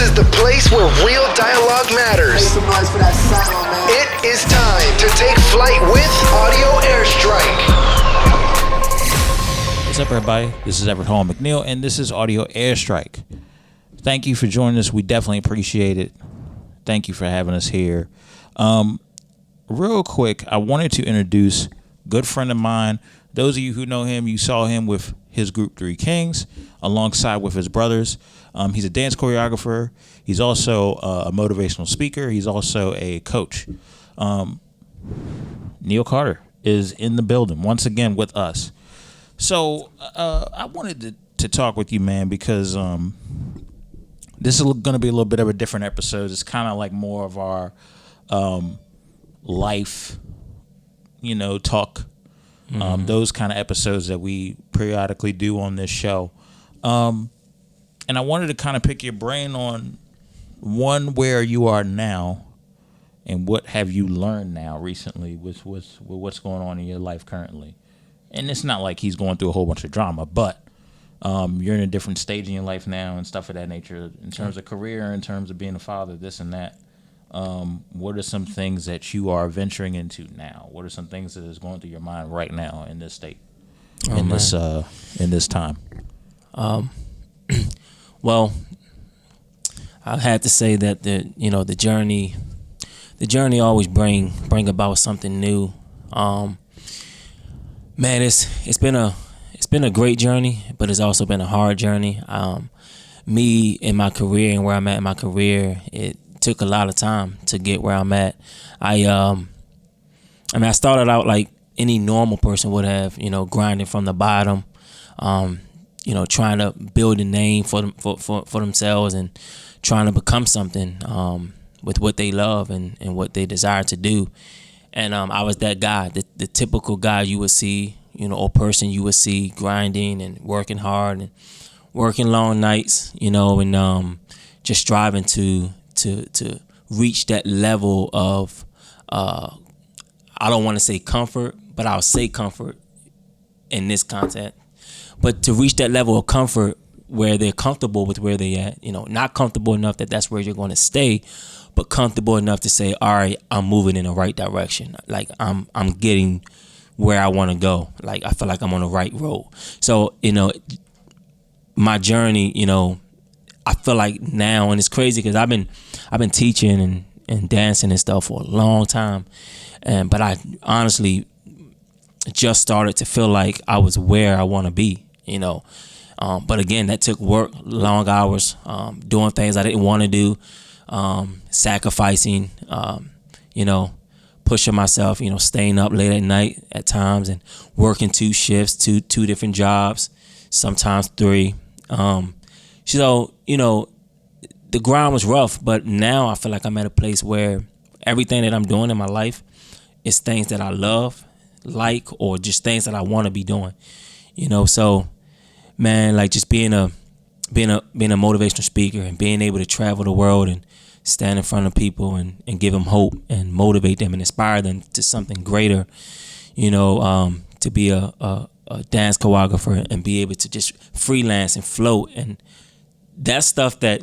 is the place where real dialogue matters. Make some noise for that sound, man. It is time to take flight with Audio Airstrike. What's up, everybody? This is Everett Hall-McNeill, and this is Audio Airstrike. Thank you for joining us. We definitely appreciate it. Thank you for having us here. Real quick, I wanted to introduce a good friend of mine. Those of you who know him, you saw him with his group 3 Kings alongside with his brothers. He's a dance choreographer. He's also a motivational speaker. He's also a coach. Neal Carter is in the building once again with us. So I wanted to talk with you, man, because this is going to be a little bit of a different episode. It's kind of like more of our life, talk. Those kind of episodes that we periodically do on this show. And I wanted to kind of pick your brain on where you are now and what have you learned now recently with what's going on in your life currently. And it's not like he's going through a whole bunch of drama, but you're in a different stage in your life now and stuff of that nature in terms of career, in terms of being a father, this and that. What are some things that you are venturing into now? What are some things that is going through your mind right now in this state, in this time? Well, I had to say that the journey always bring about something new. Man, it's been a great journey, but it's also been a hard journey. Me in my career and where I'm at in my career, it took a lot of time to get where I'm at. I started out like any normal person would have, grinding from the bottom, trying to build a name for themselves and trying to become something with what they love and what they desire to do. And I was that guy, the typical guy you would see, or person you would see grinding and working hard and working long nights, and just striving to reach that level of, I don't want to say comfort, but I'll say comfort in this content. But to reach that level of comfort where they're comfortable with where they at, not comfortable enough that that's where you're going to stay, but comfortable enough to say, all right, I'm moving in the right direction. Like I'm getting where I want to go. Like I feel like I'm on the right road. So, my journey, I feel like now, and it's crazy because I've been teaching and dancing and stuff for a long time, but I honestly just started to feel like I was where I want to be, But again, that took work, long hours, doing things I didn't want to do, sacrificing, pushing myself, staying up late at night at times and working 2 shifts, two different jobs, sometimes 3. So, the grind was rough, but now I feel like I'm at a place where everything that I'm doing in my life is things that I love, or just things that I want to be doing, So, man, like just being a motivational speaker and being able to travel the world and stand in front of people and give them hope and motivate them and inspire them to something greater, to be a dance choreographer and be able to just freelance and float. And that's stuff that,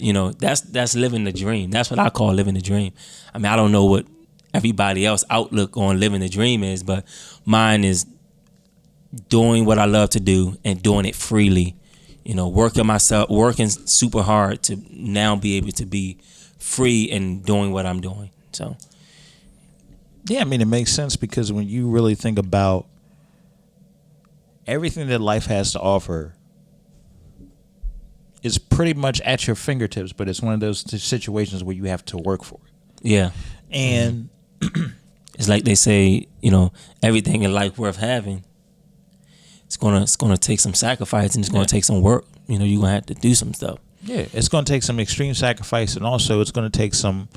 that's living the dream. That's what I call living the dream. I mean, I don't know what everybody else outlook on living the dream is, but mine is doing what I love to do and doing it freely, working super hard to now be able to be free and doing what I'm doing. So yeah, I mean, it makes sense because when you really think about everything that life has to offer is pretty much at your fingertips, but it's one of those situations where you have to work for it. Yeah. And it's like they say, everything in life worth having, it's gonna take some sacrifice and it's gonna take some work. You're gonna have to do some stuff. Yeah, it's gonna take some extreme sacrifice, and also it's gonna take some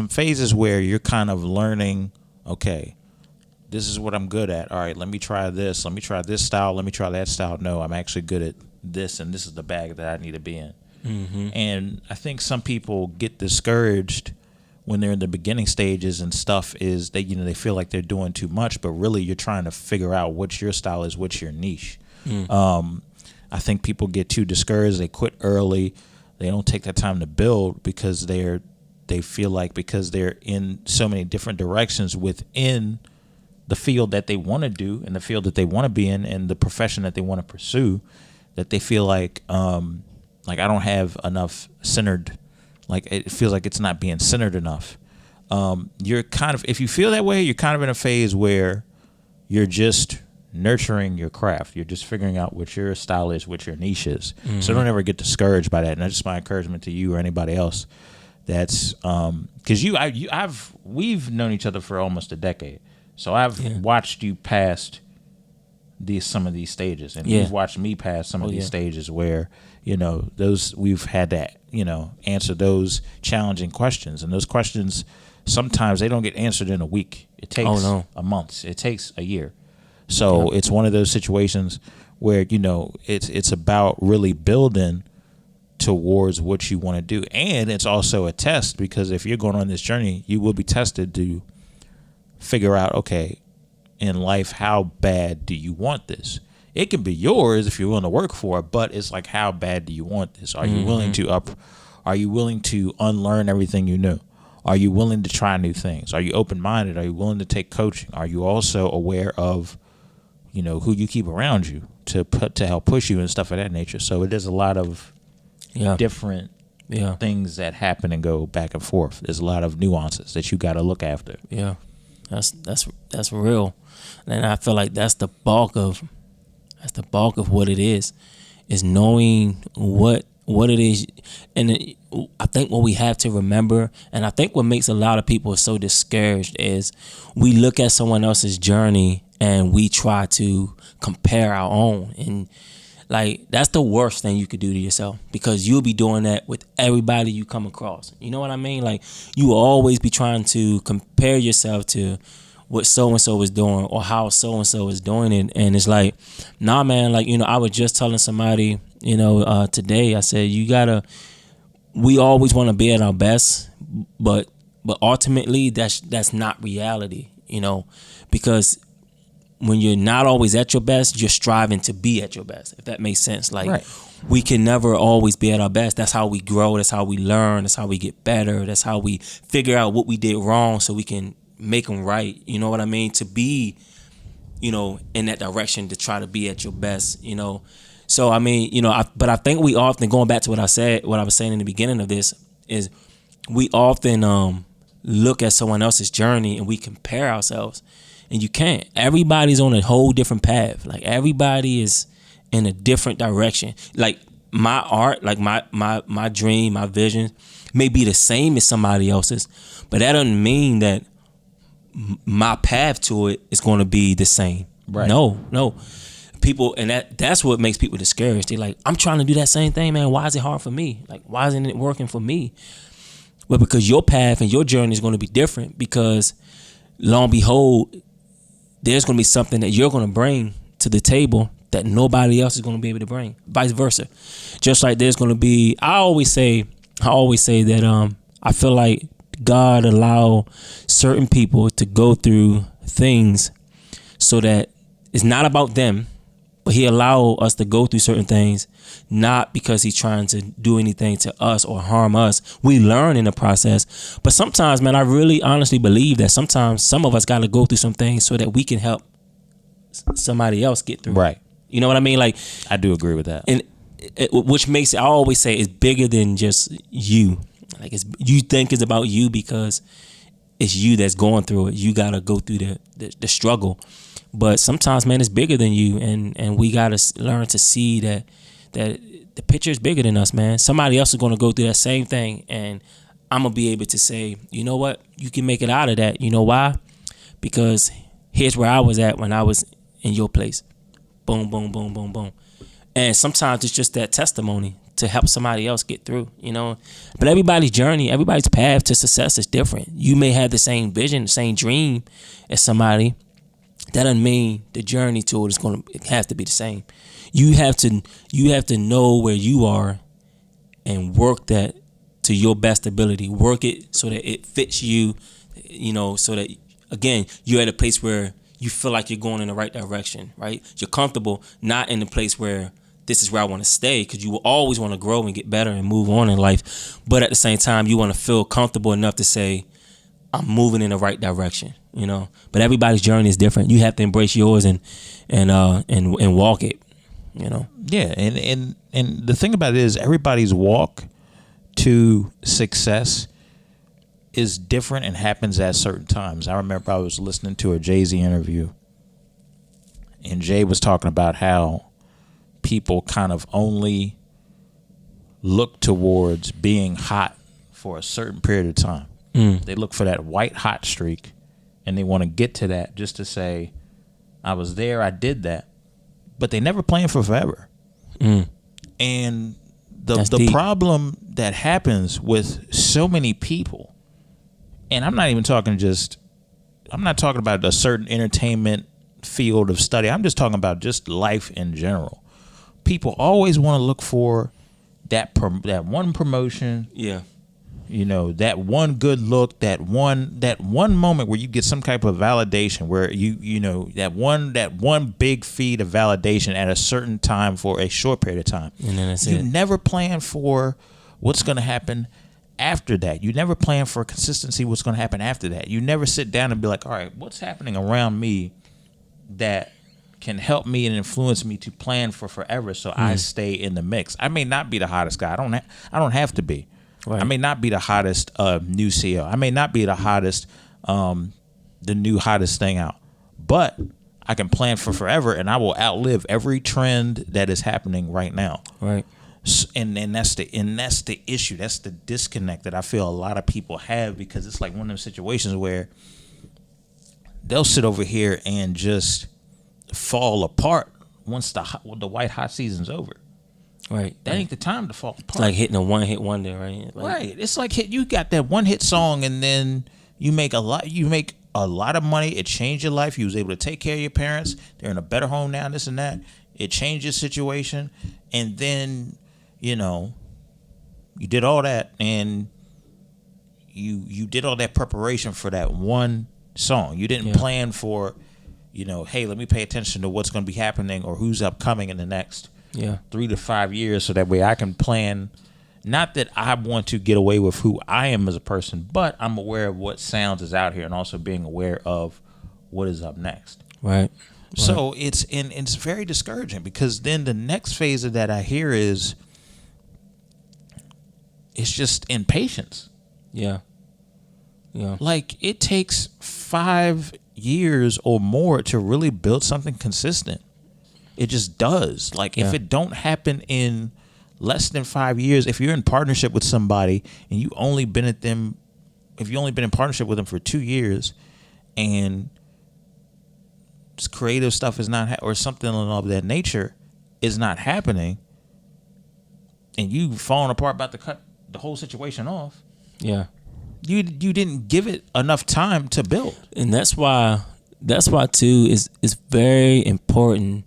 phases where you're kind of learning, okay, this is what I'm good at. All right, let me try this. Let me try this style. Let me try that style. No, I'm actually good at this, and this is the bag that I need to be in. Mm-hmm. And I think some people get discouraged when they're in the beginning stages and stuff is they feel like they're doing too much, but really you're trying to figure out what your style is, what's your niche. I think people get too discouraged. They quit early. They don't take that time to build because they feel like because they're in so many different directions within the field that they want to do and the field that they want to be in and the profession that they want to pursue, that they feel like I don't have enough centered, like it feels like it's not being centered enough. You're kind of, if you feel that way, you're kind of in a phase where you're just nurturing your craft. You're just figuring out what your style is, what your niche is. Mm-hmm. So don't ever get discouraged by that. And that's just my encouragement to you or anybody else. That's because we've known each other for almost a decade. So I've watched you past some of these stages, and you've watched me pass some of these stages where, those we've had to, answer those challenging questions. And those questions, sometimes they don't get answered in a week. It takes a month. It takes a year. So it's one of those situations where, it's about really building towards what you want to do. And it's also a test, because if you're going on this journey, you will be tested to figure out, okay, in life, how bad do you want this? It can be yours if you're willing to work for it, but it's like, how bad do you want this? Are you willing to unlearn everything you knew? Are you willing to try new things? Are you open-minded? Are you willing to take coaching? Are you also aware of, who you keep around you to help push you and stuff of that nature? So it is a lot of different things that happen and go back and forth. There's a lot of nuances that you got to look after. Yeah, that's real, and I feel like that's the bulk of what it is knowing what it is. And I think what we have to remember, and I think what makes a lot of people so discouraged, is we look at someone else's journey and we try to compare our own. And like, that's the worst thing you could do to yourself, because you'll be doing that with everybody you come across. You know what I mean? Like, you will always be trying to compare yourself to what so-and-so is doing or how so-and-so is doing it. And it's like, nah, man, like, I was just telling somebody, today, I said, we always want to be at our best, but ultimately that's not reality, because when you're not always at your best, you're striving to be at your best, if that makes sense. Like, we can never always be at our best. That's how we grow. That's how we learn. That's how we get better. That's how we figure out what we did wrong so we can make them right. You know what I mean? To be, in that direction, to try to be at your best, So, I mean, but I think we often, going back to what I was saying in the beginning of this, is we often look at someone else's journey and we compare ourselves. And you can't. Everybody's on a whole different path. Like, everybody is in a different direction. Like, my art, like my dream, my vision may be the same as somebody else's, but that doesn't mean that my path to it is going to be the same. Right. No. People, and that's what makes people discouraged. They're like, I'm trying to do that same thing, man. Why is it hard for me? Like, why isn't it working for me? Well, because your path and your journey is going to be different, because lo and behold, there's going to be something that you're going to bring to the table that nobody else is going to be able to bring. Vice versa. Just like there's going to be, I always say that I feel like God allow certain people to go through things so that it's not about them, but he allow us to go through certain things, not because he's trying to do anything to us or harm us. We learn in the process. But sometimes, man, I really honestly believe that sometimes some of us got to go through some things so that we can help somebody else get through. Right. You know what I mean? Like, I do agree with that. And which makes it, I always say, it's bigger than just you. Like, you think it's about you because it's you that's going through it. You got to go through the struggle. But sometimes, man, it's bigger than you, and we gotta learn to see that the picture is bigger than us, man. Somebody else is gonna go through that same thing, and I'm gonna be able to say, you know what, you can make it out of that. You know why? Because here's where I was at when I was in your place. Boom, boom, boom, boom, boom. And sometimes it's just that testimony to help somebody else get through, But everybody's journey, everybody's path to success is different. You may have the same vision, the same dream as somebody. That doesn't mean the journey to it has to be the same. You have to know where you are and work that to your best ability. Work it so that it fits you, so that, again, you're at a place where you feel like you're going in the right direction, right? You're comfortable, not in the place where this is where I want to stay, because you will always want to grow and get better and move on in life. But at the same time, you want to feel comfortable enough to say, I'm moving in the right direction, you know. But everybody's journey is different. You have to embrace yours and walk it, you know. Yeah, and the thing about it is everybody's walk to success is different and happens at certain times. I remember I was listening to a Jay-Z interview, and Jay was talking about how people kind of only look towards being hot for a certain period of time. They look for that white hot streak, and they want to get to that just to say, I was there, I did that. But they never plan for forever. And the problem that happens with so many people, and I'm not talking about a certain entertainment field of study. I'm just talking about just life in general. People always want to look for that one promotion. Yeah. You know, that one good look, that one moment where you get some type of validation, where you know that one big feed of validation at a certain time for a short period of time. And then that's you it. never plan for what's going to happen after that. You never plan for consistency, what's going to happen after that. You never sit down and be like, all right, what's happening around me that can help me and influence me to plan for forever, so I stay in the mix. I may not be the hottest guy. I don't have to be. Right. I may not be the hottest new CEO. I may not be the hottest, the new hottest thing out. But I can plan for forever, and I will outlive every trend that is happening right now. Right. And that's the issue. That's the disconnect that I feel a lot of people have, because it's like one of those situations where they'll sit over here and just fall apart once the white hot season's over. Right. That ain't the time to fall apart. It's like hitting a one-hit wonder, right? Right. It's like you got that one hit song, and then you make a lot of money. It changed your life. You was able to take care of your parents. They're in a better home now, this and that. It changed your situation. And then, you know, you did all that, and you did all that preparation for that one song. You didn't plan for, you know, hey, let me pay attention to what's going to be happening or who's upcoming in the next 3 to 5 years, so that way I can plan. Not that I want to get away with who I am as a person, but I'm aware of what sounds is out here, and also being aware of what is up next. Right. So it's very discouraging, because then the next phase of that I hear is it's just impatience. Yeah. Yeah. Like, it takes 5 years or more to really build something consistent. It just does. Like, if it don't happen in less than 5 years, if you're in partnership with somebody and if you only been in partnership with them for 2 years, and creative stuff is not or something of that nature is not happening, and you falling apart about to cut the whole situation off. Yeah. You didn't give it enough time to build. And that's why too is very important.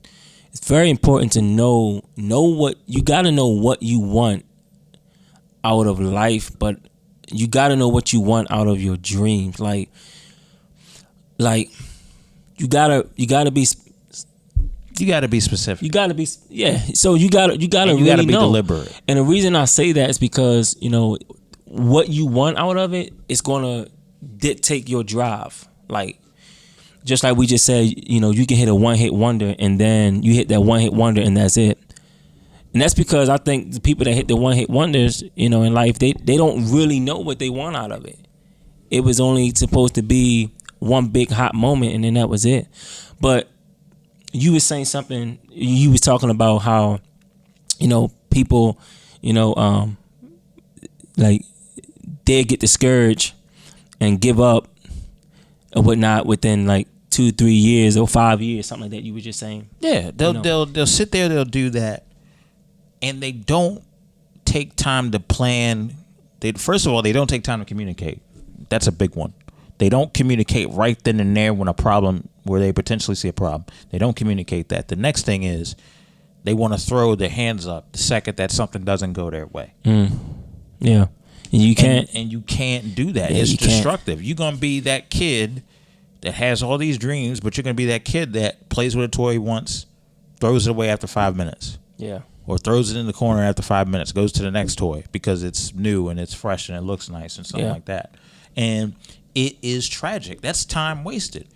It's very important to know what you got to know what you want out of life, but you got to know what you want out of your dreams. Like you gotta be. You got to be specific. You got to be, So you got to really gotta be know. deliberate. And the reason I say that is because, you know, what you want out of it is gonna dictate your drive. Like, just like we just said, you know, you can hit a one-hit wonder, and then you hit that one-hit wonder, and that's it. And that's because I think the people that hit the one-hit wonders, you know, in life, they don't really know what they want out of it. It was only supposed to be one big hot moment, and then that was it. But you was saying something. You was talking about how, you know, people, you know, like, they get discouraged and give up or whatnot within like 2-3 years or 5 years, something like that. You were just saying. Yeah, they'll sit there, they'll do that, and they don't take time to plan. First of all, they don't take time to communicate. That's a big one. They don't communicate right then and there where they potentially see a problem. They don't communicate that. The next thing is they want to throw their hands up the second that something doesn't go their way. Yeah. And you can't do that. Yeah, it's destructive. You're gonna be that kid that has all these dreams, but you're gonna be that kid that plays with a toy once, throws it away after 5 minutes. Yeah. or throws it in the corner after 5 minutes, goes to the next toy because it's new and it's fresh and it looks nice and something like that. And it is tragic. That's time wasted.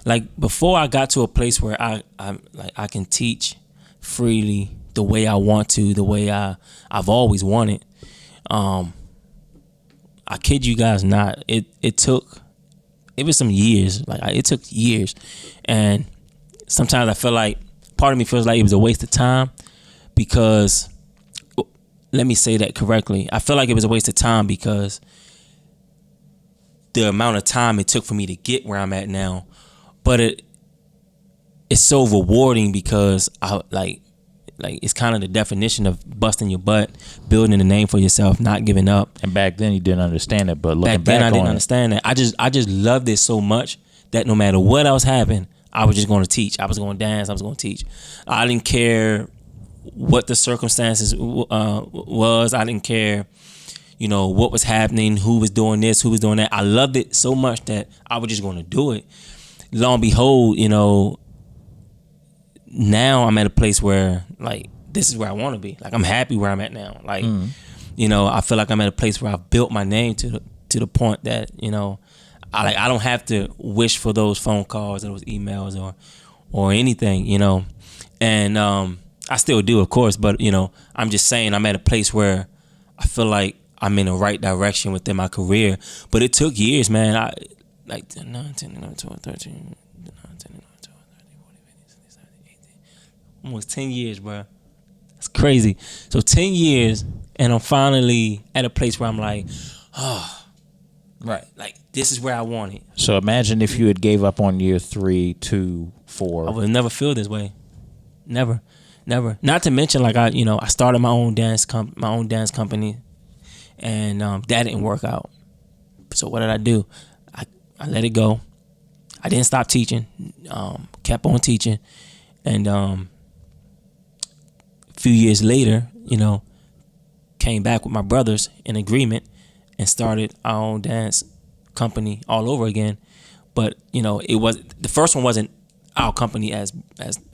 Like before I got to a place where I can teach freely the way I want to, the way I've always wanted. I kid you guys not. It was some years. Like it took years, and sometimes I feel like part of me feels like it was a waste of time because, let me say that correctly. I feel like it was a waste of time because the amount of time it took for me to get where I'm at now, but it's so rewarding because I like it's kind of the definition of busting your butt, building a name for yourself, not giving up. And back then you didn't understand it, but looking back then back I didn't understand that. I just loved it so much that no matter what else happened, I was just going to teach. I was going to dance. I was going to teach. I didn't care what the circumstances was. I didn't care, what was happening, who was doing this, who was doing that. I loved it so much that I was just going to do it. Lo and behold, now I'm at a place where like this is where I want to be. Like I'm happy where I'm at now. Like I feel like I'm at a place where I've built my name to the point that I don't have to wish for those phone calls or those emails or anything. And I still do, of course, but I'm just saying I'm at a place where I feel like I'm in the right direction within my career. But it took years, man. I like 9, 10, 11, 12, 13. Almost 10 years, bro. That's crazy. So 10 years, and I'm finally at a place where I'm like, right, like this is where I want it. So imagine if you had gave up on year 3, 2, 4. I would have never feel this way. Never. Not to mention, like I started my own dance company, and that didn't work out. So what did I do? I let it go. I didn't stop teaching. Kept on teaching, and a few years later, came back with my brothers in agreement and started our own dance company all over again. But it was the first one wasn't our company as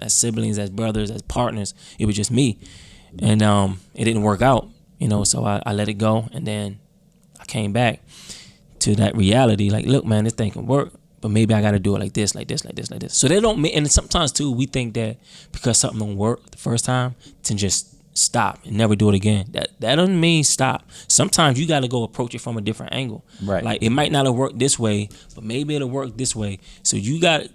siblings, as brothers, as partners. It was just me, and it didn't work out. So I let it go, and then I came back to that reality. Like, look, man, this thing can work, but maybe I got to do it like this, like this, like this, like this. So they don't. And sometimes too, we think that because something don't work the first time, to just stop and never do it again. That doesn't mean stop. Sometimes you got to go approach it from a different angle. Right. Like it might not have worked this way, but maybe it'll work this way. So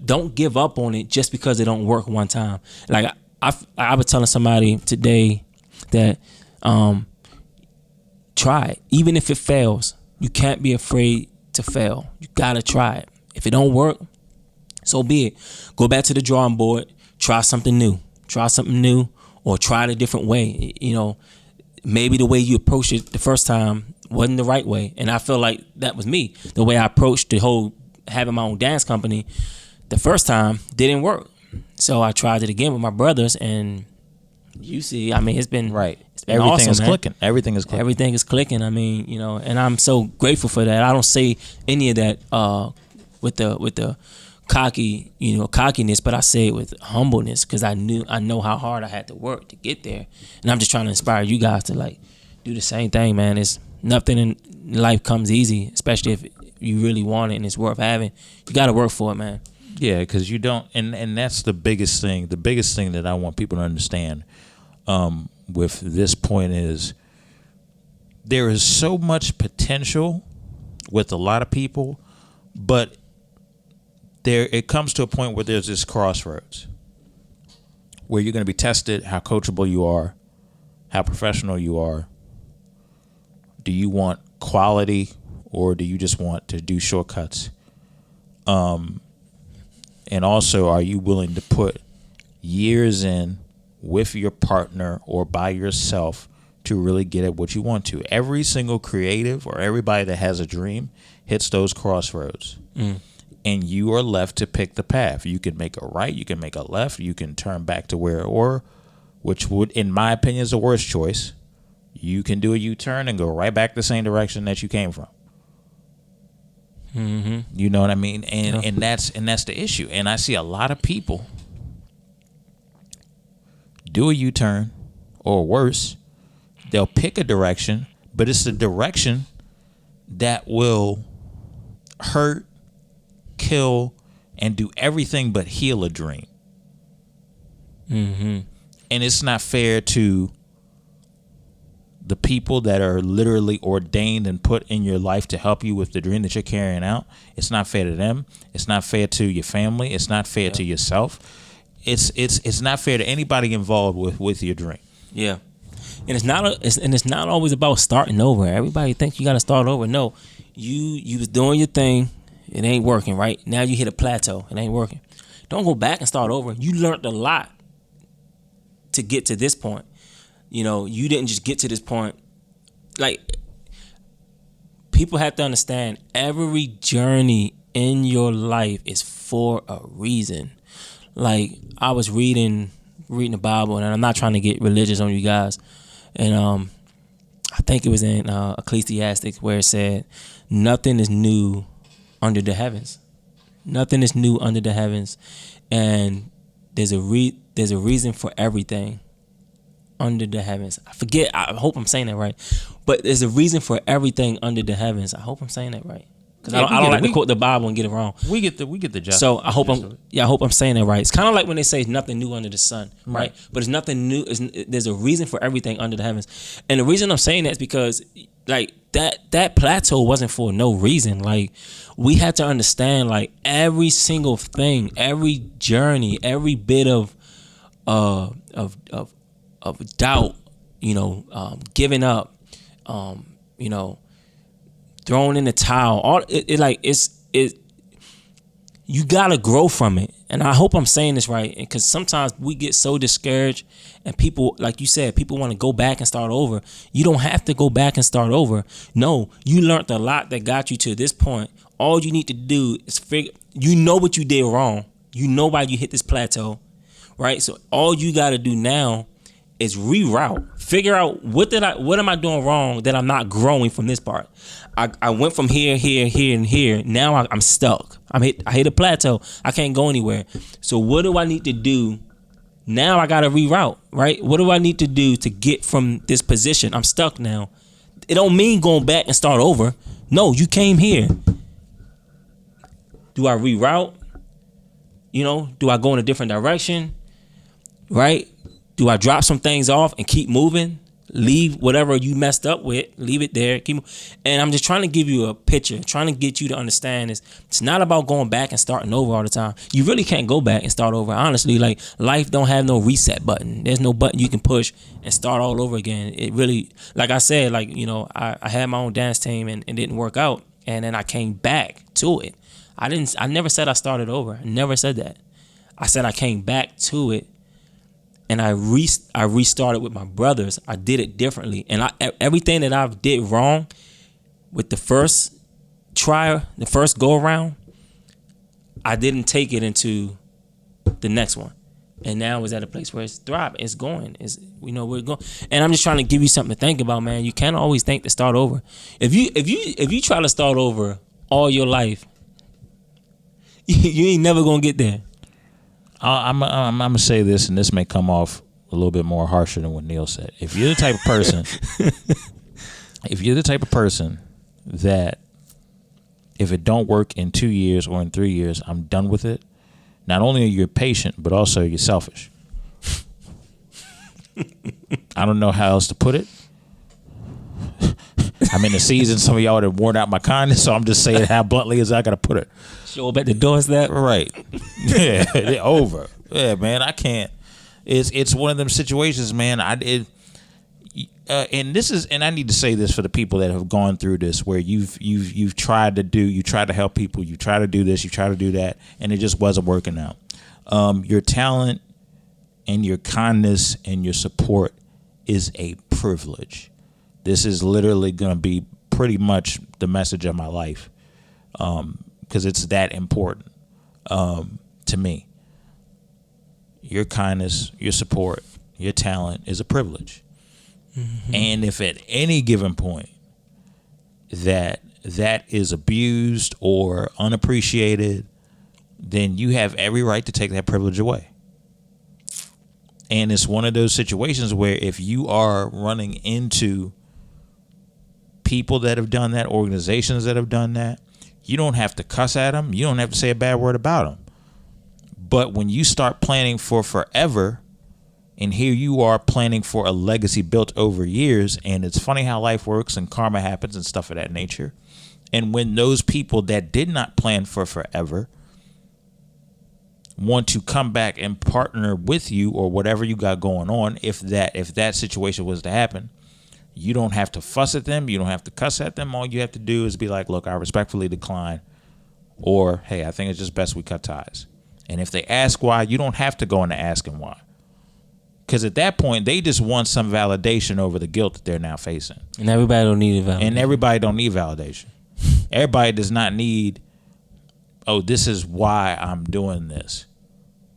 don't give up on it just because it don't work one time. Like I was telling somebody today that try it. Even if it fails, you can't be afraid to fail. You got to try it. If it don't work, so be it. Go back to the drawing board, try something new. Or try it a different way. Maybe the way you approached it the first time wasn't the right way. And I feel like that was me. The way I approached the whole having my own dance company the first time didn't work. So I tried it again with my brothers, and you see, I mean, it's been right. It's been Everything awesome, is man. clicking. Everything is clicking. Everything is clicking. I mean, and I'm so grateful for that. I don't say any of that with the cockiness, but I say it with humbleness because I know how hard I had to work to get there, and I'm just trying to inspire you guys to like do the same thing, man. It's nothing in life comes easy, especially if you really want it and it's worth having. You got to work for it, man. Yeah, because you don't, and that's the biggest thing. The biggest thing that I want people to understand with this point is there is so much potential with a lot of people, but it comes to a point where there's this crossroads where you're going to be tested how coachable you are, how professional you are. Do you want quality or do you just want to do shortcuts? And also, are you willing to put years in with your partner or by yourself to really get at what you want to? Every single creative or everybody that has a dream hits those crossroads. And you are left to pick the path. You can make a right, you can make a left, you can turn back to where or, which would, in my opinion, is the worst choice. You can do a U-turn and go right back the same direction that you came from. Mm-hmm. You know what I mean? And that's the issue. And I see a lot of people do a U-turn, or worse. They'll pick a direction, but it's a direction that will hurt, kill, and do everything but heal a dream. Mm-hmm. And it's not fair to the people that are literally ordained and put in your life to help you with the dream that you're carrying out. It's not fair to them. It's not fair to your family. It's not fair to yourself. It's not fair to anybody involved with your dream. Yeah. And it's not always about starting over. Everybody thinks you got to start over. No, you was doing your thing. It ain't working, right? Now you hit a plateau. It ain't working. Don't go back and start over. You learned a lot to get to this point. You know, you didn't just get to this point. Like, people have to understand every journey in your life is for a reason. Like, I was reading the Bible, and I'm not trying to get religious on you guys. And I think it was in Ecclesiastes where it said, nothing is new under the heavens. Nothing is new under the heavens. And there's a reason for everything under the heavens. I hope I'm saying that right. But there's a reason for everything under the heavens. I hope I'm saying that right. Because I don't like to quote the Bible and get it wrong. We get the gist. So I hope I'm saying that right. It's kind of like when they say nothing new under the sun, right? But it's nothing new. There's a reason for everything under the heavens, and the reason I'm saying that is because like that plateau wasn't for no reason. Like, we had to understand, like, every single thing, every journey, every bit of doubt, giving up, throwing in the towel. You gotta grow from it. And I hope I'm saying this right, because sometimes we get so discouraged, and people, like you said, people want to go back and start over. You don't have to go back and start over. No, you learned a lot that got you to this point. All you need to do is what you did wrong. You know why you hit this plateau, right? So all you got to do now is reroute. Figure out what am I doing wrong that I'm not growing from this part. I went from here, and here. Now I'm stuck. I hit a plateau. I can't go anywhere. So what do I need to do? Now I got to reroute, right? What do I need to do to get from this position? I'm stuck now. It don't mean going back and start over. No, you came here. Do I reroute? Do I go in a different direction? Right? Do I drop some things off and keep moving? Leave whatever you messed up with, leave it there. And I'm just trying to give you a picture, trying to get you to understand this. It's not about going back and starting over all the time. You really can't go back and start over. Honestly, like, life don't have no reset button. There's no button you can push and start all over again. It really, like I said, like, I had my own dance team and it didn't work out. And then I came back to it. I never said I started over. I never said that. I said I came back to it. And I restarted with my brothers. I did it differently. And everything that I did wrong with the first try, the first go around, I didn't take it into the next one. And now it's at a place where it's thriving. It's going. We're going. And I'm just trying to give you something to think about, man. You can't always think to start over. If you try to start over all your life, you ain't never gonna get there. I'm gonna say this, and this may come off a little bit more harsher than what Neal said. If you're the type of person, that if it don't work in 2 years or in 3 years, I'm done with it. Not only are you patient, but also you're selfish. I don't know how else to put it. I'm in the season. Some of y'all have worn out my kindness, so I'm just saying how bluntly as I gotta put it. Show up at the doorstep. Right. Yeah, they're over. Yeah, man, I can't. It's one of them situations, man. And I need to say this for the people that have gone through this, where you've tried to help people, you try to do this, you try to do that, and it just wasn't working out. Your talent and your kindness and your support is a privilege. This is literally going to be pretty much the message of my life, because it's that important to me. Your kindness, your support, your talent is a privilege. Mm-hmm. And if at any given point that is abused or unappreciated, then you have every right to take that privilege away. And it's one of those situations where if you are running into people that have done that, organizations that have done that, you don't have to cuss at them. You don't have to say a bad word about them. But when you start planning for forever, and here you are planning for a legacy built over years, and it's funny how life works and karma happens and stuff of that nature. And when those people that did not plan for forever want to come back and partner with you or whatever you got going on, if that situation was to happen, you don't have to fuss at them. You don't have to cuss at them. All you have to do is be like, look, I respectfully decline. Or, hey, I think it's just best we cut ties. And if they ask why, you don't have to go into asking why. Because at that point, they just want some validation over the guilt that they're now facing. And everybody don't need validation. And everybody don't need validation. Everybody does not need, oh, this is why I'm doing this.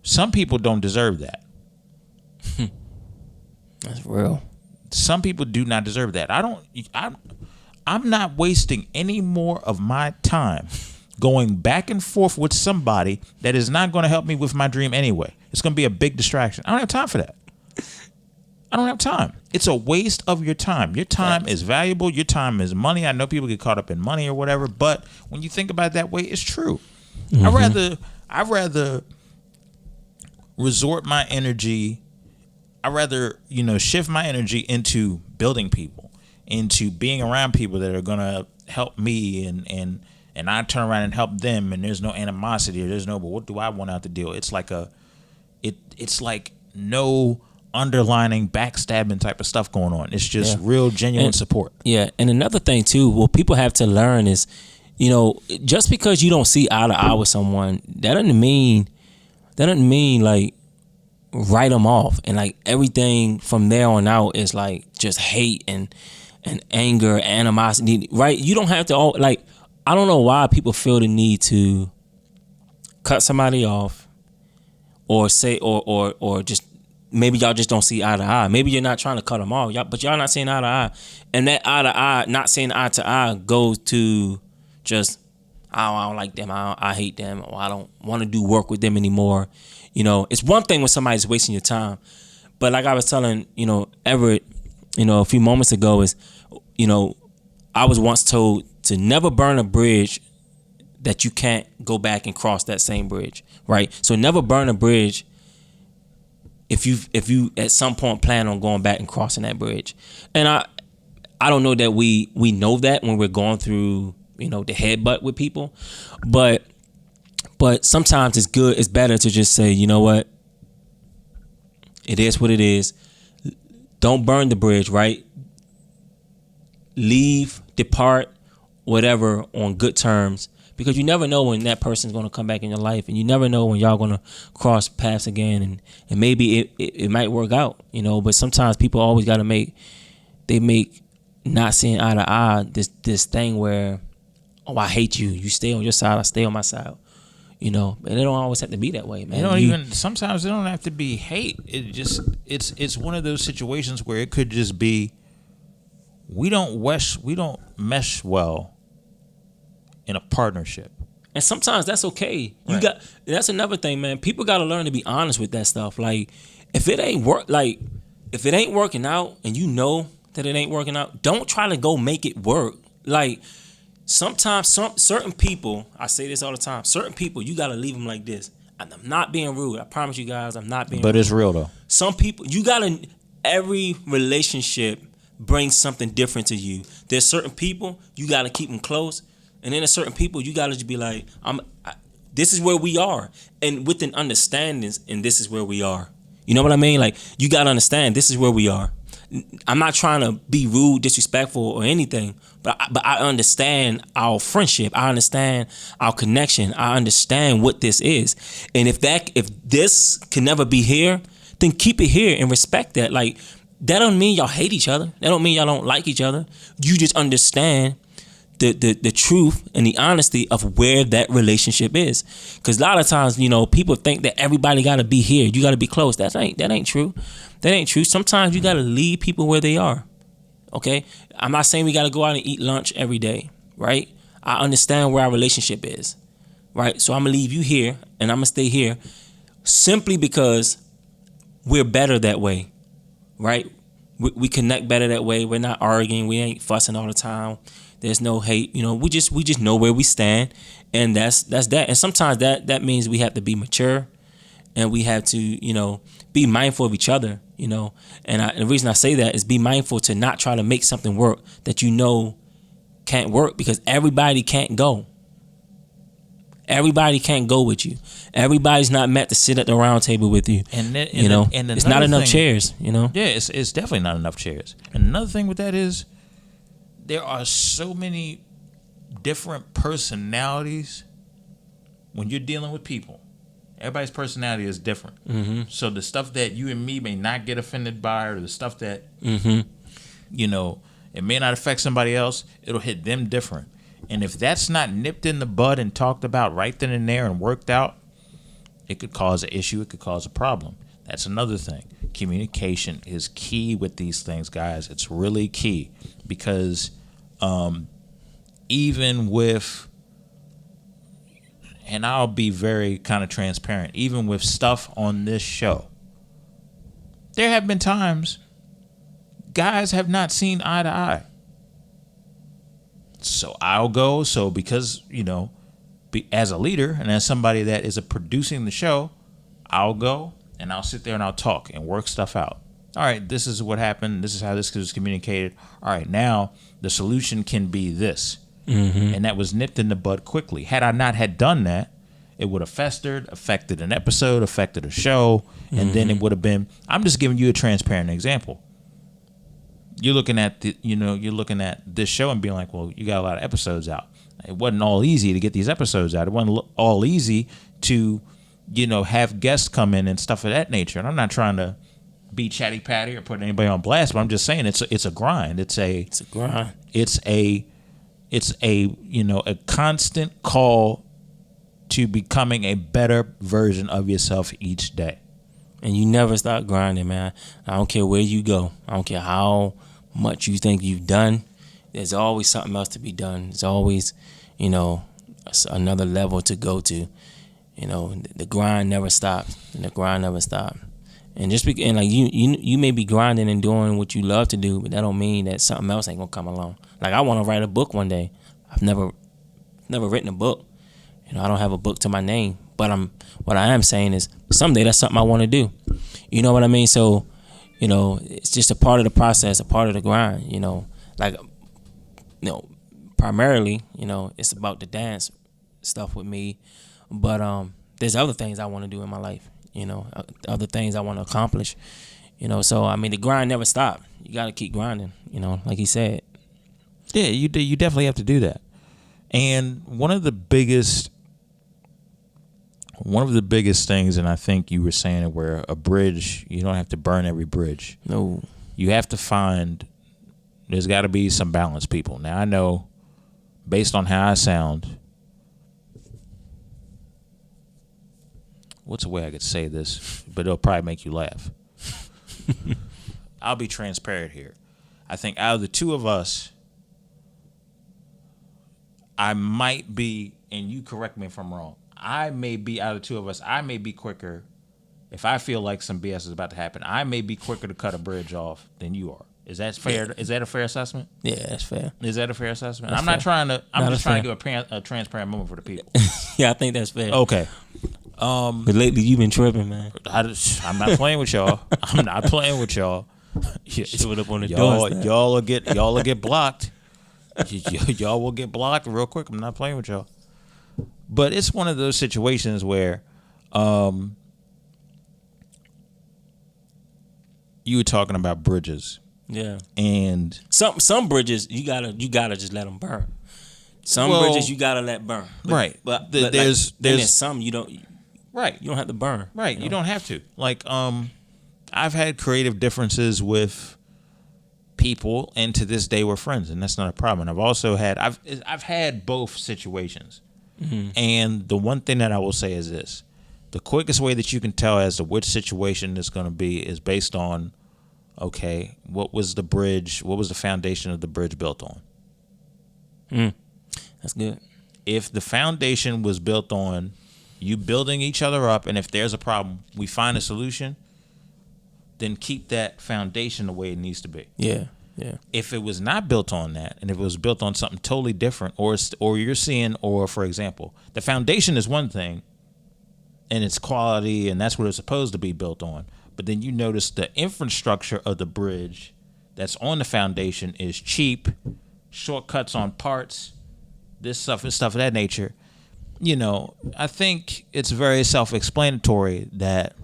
Some people don't deserve that. That's real. Some people do not deserve that. I'm not wasting any more of my time going back and forth with somebody that is not going to help me with my dream anyway. It's going to be a big distraction. I don't have time for that. I don't have time. It's a waste of your time. Your time is valuable. Your time is money. I know people get caught up in money or whatever, but when you think about it that way, it's true. Mm-hmm. I'd rather resort my energy. I'd rather, shift my energy into building people, into being around people that are gonna help me, and I turn around and help them, and there's no animosity or there's no, but what do I want out the deal? It's like it's like no underlining backstabbing type of stuff going on. It's just real genuine support. Yeah, and another thing too, what people have to learn is, just because you don't see eye to eye with someone, that doesn't mean like write them off and like everything from there on out is like just hate and anger, animosity, right? You don't have to I don't know why people feel the need to cut somebody off or say or just maybe y'all just don't see eye to eye. Maybe you're not trying to cut them off, but y'all not seeing eye to eye, and that eye to eye, not seeing eye to eye, goes to just I don't like them, I hate them, or I don't want to do work with them anymore. It's one thing when somebody's wasting your time, but like I was telling, Everett, a few moments ago is, I was once told to never burn a bridge that you can't go back and cross that same bridge, right? So never burn a bridge if you at some point plan on going back and crossing that bridge. And I don't know that we know that when we're going through, the headbutt with people, but sometimes it's better to just say, you know what? It is what it is. Don't burn the bridge, right? Leave, depart, whatever, on good terms, because you never know when that person's going to come back in your life, and you never know when y'all going to cross paths again, and maybe it might work out, but sometimes people always got to make not seeing eye to eye this thing where, oh, I hate you. You stay on your side, I stay on my side. And it don't always have to be that way, man. Sometimes it don't have to be hate. It's one of those situations where it could just be we don't mesh well in a partnership. And sometimes that's okay. That's another thing, man. People got to learn to be honest with that stuff. Like if it ain't working out and you know that it ain't working out, don't try to go make it work. Like sometimes certain people, I say this all the time, certain people, you got to leave them like this. And I'm not being rude. I promise you guys, I'm not being rude. But it's real though. Some people, every relationship brings something different to you. There's certain people, you got to keep them close. And then there's certain people, you got to just be like, this is where we are. And with an understanding, and this is where we are. You know what I mean? Like, you got to understand, this is where we are. I'm not trying to be rude, disrespectful, or anything, but I understand our friendship. I understand our connection. I understand what this is. And if this can never be here, then keep it here and respect that. Like, that don't mean y'all hate each other. That don't mean y'all don't like each other. You just understand the truth and the honesty of where that relationship is. Because a lot of times, people think that everybody got to be here. You got to be close. That ain't true. That ain't true. Sometimes you got to leave people where they are. Okay? I'm not saying we got to go out and eat lunch every day, right? I understand where our relationship is, right? So I'm going to leave you here and I'm going to stay here simply because we're better that way, right? We connect better that way. We're not arguing. We ain't fussing all the time. There's no hate. We just know where we stand, and that's that. And sometimes that means we have to be mature, and we have to be mindful of each other. And the reason I say that is be mindful to not try to make something work that can't work, because everybody can't go. Everybody can't go with you. Everybody's not meant to sit at the round table with you. And it's not enough chairs. Yeah, it's definitely not enough chairs. And another thing with that is there are so many different personalities when you're dealing with people. Everybody's personality is different. Mm-hmm. So the stuff that you and me may not get offended by, or the stuff that it may not affect somebody else, it'll hit them different. And if that's not nipped in the bud and talked about right then and there and worked out, it could cause an issue. It could cause a problem. That's another thing. Communication is key with these things, guys. It's really key, because even with, and I'll be very kind of transparent, even with stuff on this show, there have been times guys have not seen eye to eye. So I'll go. So because, as a leader and as somebody that is producing the show, I'll go and I'll sit there and I'll talk and work stuff out. All right, this is what happened. This is how this was communicated. All right, now the solution can be this. Mm-hmm. And that was nipped in the bud quickly. Had I not had done that, it would have festered, affected an episode, affected a show, and then it would have been, I'm just giving you a transparent example. You're looking at this show and being like, well, you got a lot of episodes out. It wasn't all easy to get these episodes out. It wasn't all easy to, have guests come in and stuff of that nature. And I'm not trying to be chatty patty or put anybody on blast, but I'm just saying it's a grind. It's a grind. It's a constant call to becoming a better version of yourself each day. And you never stop grinding, man. I don't care where you go. I don't care how much you think you've done. There's always something else to be done. There's always, another level to go to. The grind never stops. And the grind never stops. And you may be grinding and doing what you love to do, but that don't mean that something else ain't gonna come along. Like, I want to write a book one day. I've never written a book. I don't have a book to my name. But what I am saying is someday that's something I want to do. You know what I mean? So, it's just a part of the process, a part of the grind, primarily, it's about the dance stuff with me. But there's other things I want to do in my life, other things I want to accomplish, So, the grind never stops. You got to keep grinding, like he said. Yeah, you definitely have to do that. And one of the biggest things, and I think you were saying it, where a bridge, you don't have to burn every bridge. No. You have to find, there's got to be some balance, people. Now, I know, based on how I sound, what's a way I could say this, but it'll probably make you laugh. I'll be transparent here. I think out of the two of us, I might be, and you correct me if I'm wrong, I may be, out of the two of us, I may be quicker. If I feel like some BS is about to happen, I may be quicker to cut a bridge off than you are. Is that fair? Yeah. Is that a fair assessment? Yeah, that's fair. Is that a fair assessment? That's I'm fair. not trying to. I'm just trying to give a transparent moment for the people. Yeah, I think that's fair. Okay. But lately you've been tripping, man. I'm not playing with y'all. I'm not playing with y'all. Showed up on the doorstep. Y'all will get blocked. Y'all will get blocked real quick. I'm not playing with y'all. But it's one of those situations where you were talking about bridges. Yeah. And some bridges you gotta just let them burn. Some bridges you gotta let burn. Right. But there's some you don't. Right. You don't have to burn. Right. You don't have to. Like I've had creative differences with people, and to this day we're friends, and that's not a problem. And I've had both situations. Mm-hmm. And the one thing that I will say is this: the quickest way that you can tell as to which situation it's going to be is based on, okay, what was the foundation of the bridge built on? That's good. If the foundation was built on you building each other up, and if there's a problem, we find a solution, then keep that foundation the way it needs to be. Yeah. Yeah. If it was not built on that, and if it was built on something totally different, or you're seeing, or for example, the foundation is one thing, and it's quality, and that's what it's supposed to be built on. But then you notice the infrastructure of the bridge that's on the foundation is cheap, shortcuts on parts, this stuff and stuff of that nature. You know, I think it's very self-explanatory that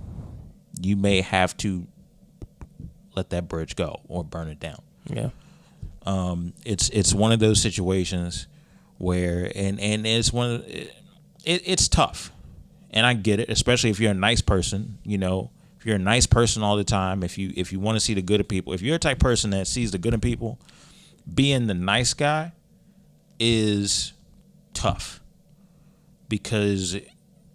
you may have to let that bridge go or burn it down. Yeah. It's one of those situations where and it's one of it's tough, and I get it, especially if you're a nice person. You know, if you're a nice person all the time, if you want to see the good in people, if you're a type of person that sees the good in people, being the nice guy is tough, because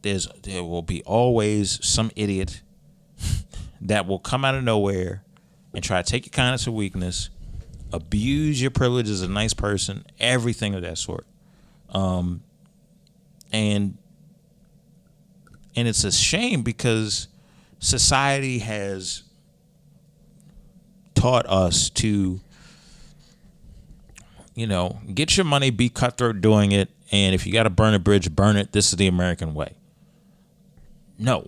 there will be always some idiot that will come out of nowhere and try to take your kindness or weakness, abuse your privilege as a nice person, everything of that sort. And it's a shame, because society has taught us to, you know, get your money, be cutthroat doing it, and if you got to burn a bridge, burn it. This is the American way. No.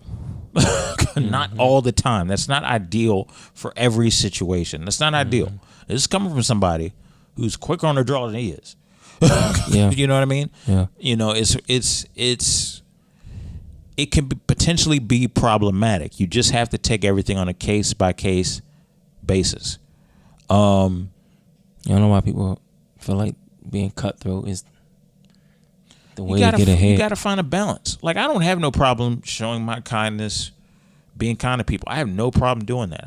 Not all the time. That's not ideal for every situation. That's not ideal. This is coming from somebody who's quicker on the draw than he is. Yeah. You know what I mean? Yeah. You know, it can potentially be problematic. You just have to take everything on a case by case basis. I don't know why people feel like being cutthroat is the way to get ahead. You got to find a balance. Like, I don't have no problem showing my kindness, being kind to people. I have no problem doing that.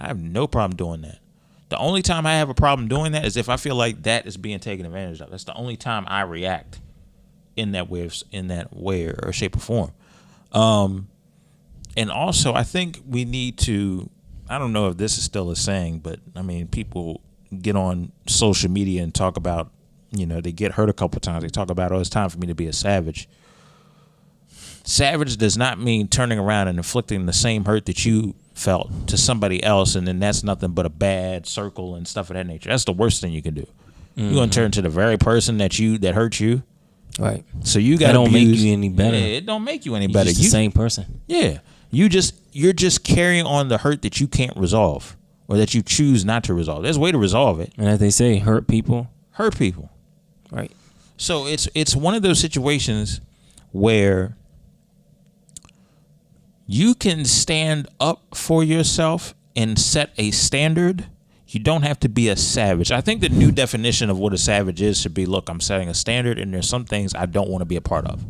The only time I have a problem doing that is if I feel like that is being taken advantage of. That's the only time I react in that way or shape or form. And also, I think we need to, I don't know if this is still a saying, but I mean, people get on social media and talk about, you know, they get hurt a couple of times. They talk about, oh, it's time for me to be a savage. Savage does not mean turning around and inflicting the same hurt that you felt to somebody else, and then that's nothing but a bad circle and stuff of that nature. That's the worst thing you can do. You're gonna turn to the very person that hurt you. Right. So you got to don't make you any better. Yeah, it don't make you any better. You're just the same person. Yeah. You're just carrying on the hurt that you can't resolve, or that you choose not to resolve. There's a way to resolve it. And as they say, hurt people. Right. So it's one of those situations where you can stand up for yourself and set a standard. You don't have to be a savage. I think the new definition of what a savage is should be, look, I'm setting a standard, and there's some things I don't want to be a part of.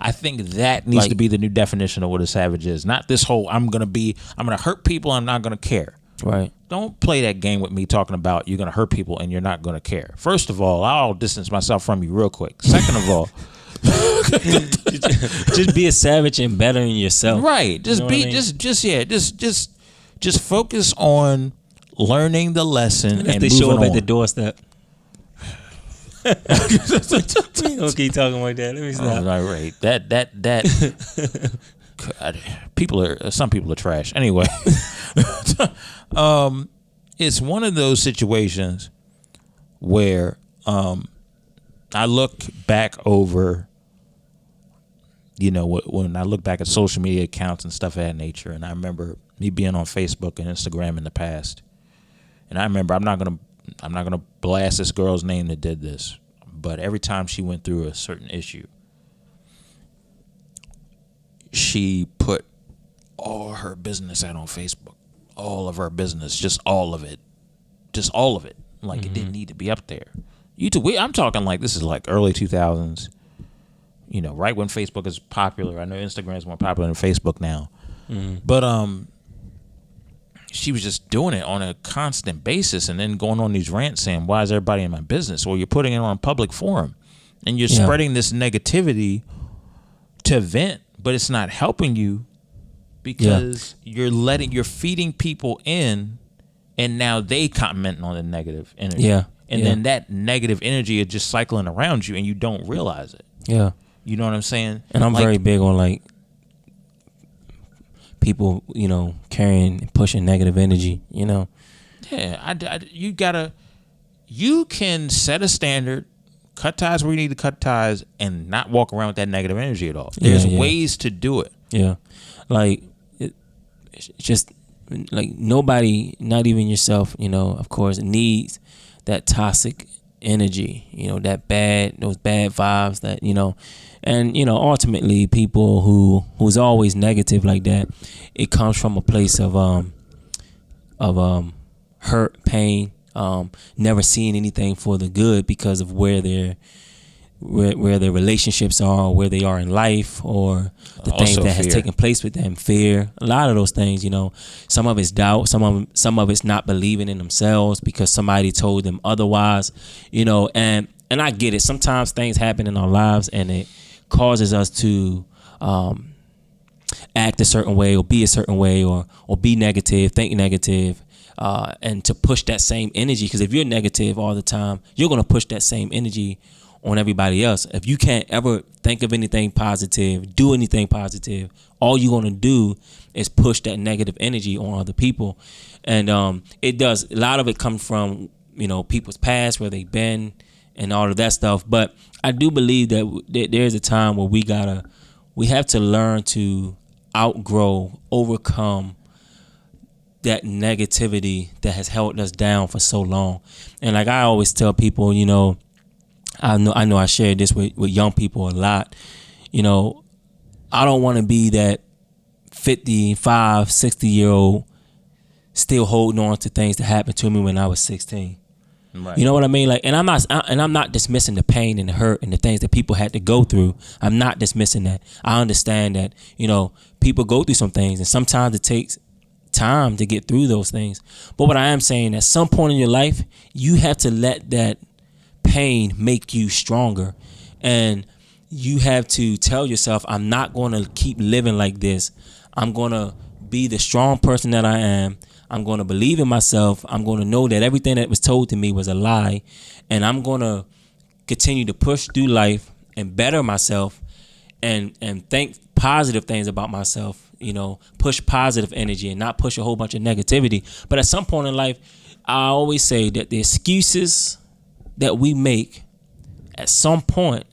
I think that needs to be the new definition of what a savage is. Not this whole I'm going to hurt people, I'm not going to care. Right. Don't play that game with me talking about you're going to hurt people and you're not going to care. First of all, I'll distance myself from you real quick. Second of all, just be a savage and better in yourself. Right. Just you know be, I mean? just focus on learning the lesson and they moving show up on. at the doorstep. We don't keep talking like that. Let me stop. Oh, right. That God, some people are trash. Anyway, it's one of those situations where I look back over, you know, when I look back at social media accounts and stuff of that nature, and I remember me being on Facebook and Instagram in the past, and I remember I'm not gonna blast this girl's name that did this, but every time she went through a certain issue, she put all her business out on Facebook, all of her business, just all of it. Like, it didn't need to be up there. I'm talking like this is like early 2000s, you know, right when Facebook is popular. I know Instagram is more popular than Facebook now, but she was just doing it on a constant basis, and then going on these rants saying, why is everybody in my business? Well, you're putting it on a public forum, and you're spreading this negativity to vent, but it's not helping you, because you're feeding people in, and now they commenting on the negative energy. Yeah. And then that negative energy is just cycling around you, and you don't realize it. Yeah. You know what I'm saying? And I'm very big on, like, people, carrying and pushing negative energy, Yeah, you can set a standard, cut ties where you need to cut ties, and not walk around with that negative energy at all. There's ways to do it. Yeah, like it's just like nobody, not even yourself, of course, needs that toxic energy, those bad vibes that, and ultimately people who's always negative like that, it comes from a place of hurt, pain, never seeing anything for the good because of where their relationships are, or where they are in life, or the things that has taken place with them. Fear, a lot of those things, some of it's doubt, some of it's not believing in themselves because somebody told them otherwise, and I get it. Sometimes things happen in our lives and it causes us to act a certain way, or be a certain way, or be negative, think negative, and to push that same energy. Because if you're negative all the time, you're going to push that same energy on everybody else. If you can't ever think of anything positive, do anything positive, all you're going to do is push that negative energy on other people. And it does, a lot of it comes from, people's past, where they've been and all of that stuff. But I do believe that there's a time where we have to learn to overcome that negativity that has held us down for so long. And like I always tell people, I know I share this with young people a lot. I don't want to be that 55, 60-year-old still holding on to things that happened to me when I was 16. Right. You know what I mean? Like, and I'm not dismissing the pain and the hurt and the things that people had to go through. I'm not dismissing that. I understand that, people go through some things, and sometimes it takes time to get through those things. But what I am saying, at some point in your life, you have to let that pain make you stronger, and you have to tell yourself, I'm not going to keep living like this. I'm going to be the strong person that I am. I'm going to believe in myself. I'm going to know that everything that was told to me was a lie, and I'm going to continue to push through life and better myself, and think positive things about myself, push positive energy and not push a whole bunch of negativity. But at some point in life, I always say that the excuses that we make at some point,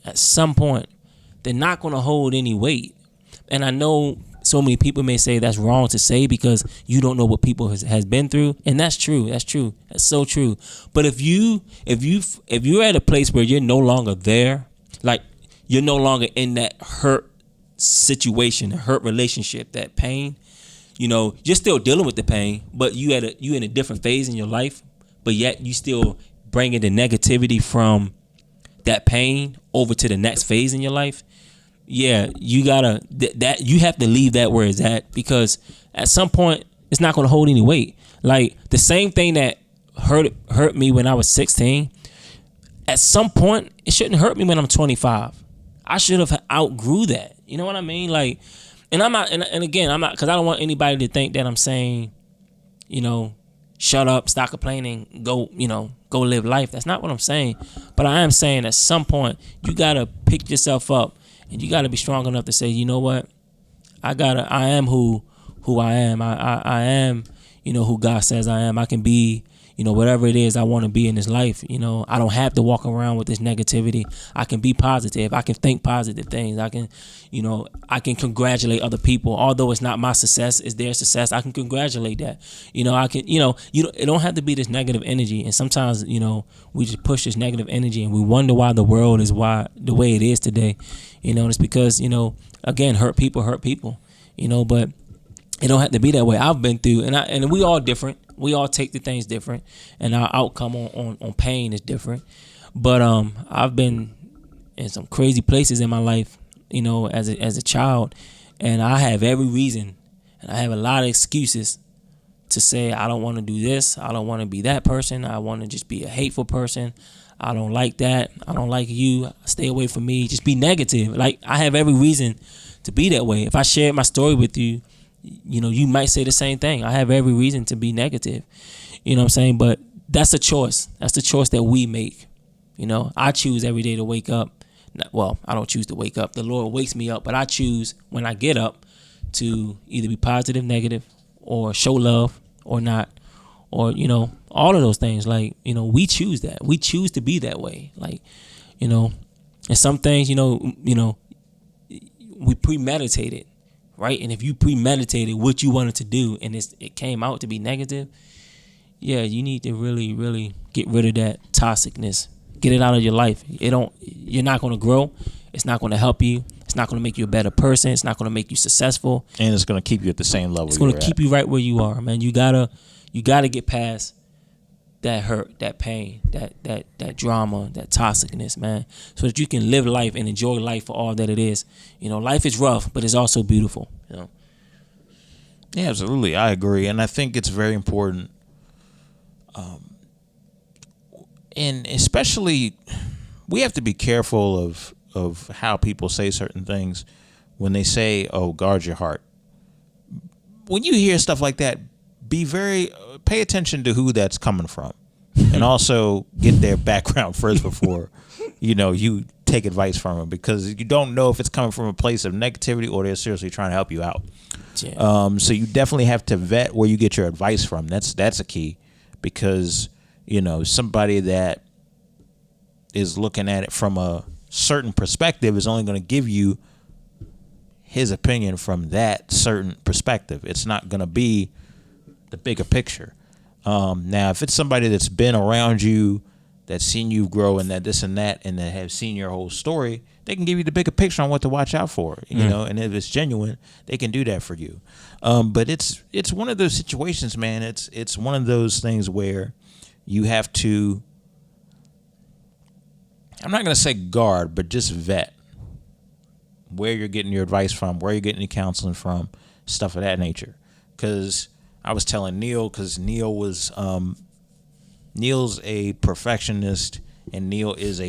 they're not going to hold any weight. And I know so many people may say that's wrong to say because you don't know what people has been through, and that's true. That's so true. But if you're at a place where you're no longer there, like you're no longer in that hurt situation, a hurt relationship, that pain, you're still dealing with the pain, but you in a different phase in your life, but yet you still bringing the negativity from that pain over to the next phase in your life. Yeah, you gotta you have to leave that where it's at, because at some point it's not going to hold any weight. Like the same thing that hurt me when I was 16, at some point it shouldn't hurt me when I'm 25. I should have outgrew that. You know what I mean? Like, and I'm not, and again, I'm not, because I don't want anybody to think that I'm saying, shut up, stop complaining, go live life. That's not what I'm saying. But I am saying at some point you gotta pick yourself up, and you gotta be strong enough to say, you know what, I am who I am. I am, who God says I am. I can be, whatever it is I want to be in this life. I don't have to walk around with this negativity. I can be positive. I can think positive things. I can congratulate other people. Although it's not my success, it's their success, I can congratulate that. I can, it don't have to be this negative energy. And sometimes, we just push this negative energy, and we wonder why the world is the way it is today. It's because, again, hurt people. But it don't have to be that way. I've been through, and we all different. We all take the things different, and our outcome on pain is different. But I've been in some crazy places in my life, as a child, and I have every reason, and I have a lot of excuses to say I don't want to do this, I don't want to be that person, I want to just be a hateful person, I don't like that, I don't like you, stay away from me, just be negative. Like, I have every reason to be that way. If I shared my story with you, you might say the same thing. I have every reason to be negative. You know what I'm saying? But that's a choice. That's the choice that we make. I choose every day to wake up. Well, I don't choose to wake up. The Lord wakes me up, but I choose when I get up to either be positive, negative, or show love or not, or all of those things. Like we choose that. We choose to be that way. Like and some things we premeditated, right? And if you premeditated what you wanted to do and it came out to be negative, yeah, you need to really, really get rid of that toxicness. Get it out of your life. You're not going to grow. It's not going to help you. It's not going to make you a better person. It's not going to make you successful. And it's going to keep you at the same level. It's going to keep you right where you are, man. You gotta get past that hurt, that pain, that drama, that toxicness, man, so that you can live life and enjoy life for all that it is. Life is rough, but it's also beautiful. Yeah, absolutely. I agree. And I think it's very important. And especially, we have to be careful of how people say certain things when they say, "Oh, guard your heart." When you hear stuff like that, pay attention to who that's coming from, and also get their background first before you take advice from them, because you don't know if it's coming from a place of negativity or they're seriously trying to help you out. Yeah. So you definitely have to vet where you get your advice from. That's a key, because somebody that is looking at it from a certain perspective is only going to give you his opinion from that certain perspective. It's not going to be the bigger picture. Now, if it's somebody that's been around you, that's seen you grow and that this and that, and that have seen your whole story, they can give you the bigger picture on what to watch out for, and if it's genuine, they can do that for you. But it's one of those situations, man. It's one of those things where you have to, I'm not going to say guard, but just vet where you're getting your advice from, where you're getting your counseling from, stuff of that nature. Because I was telling Neal, because Neal's a perfectionist, and Neal is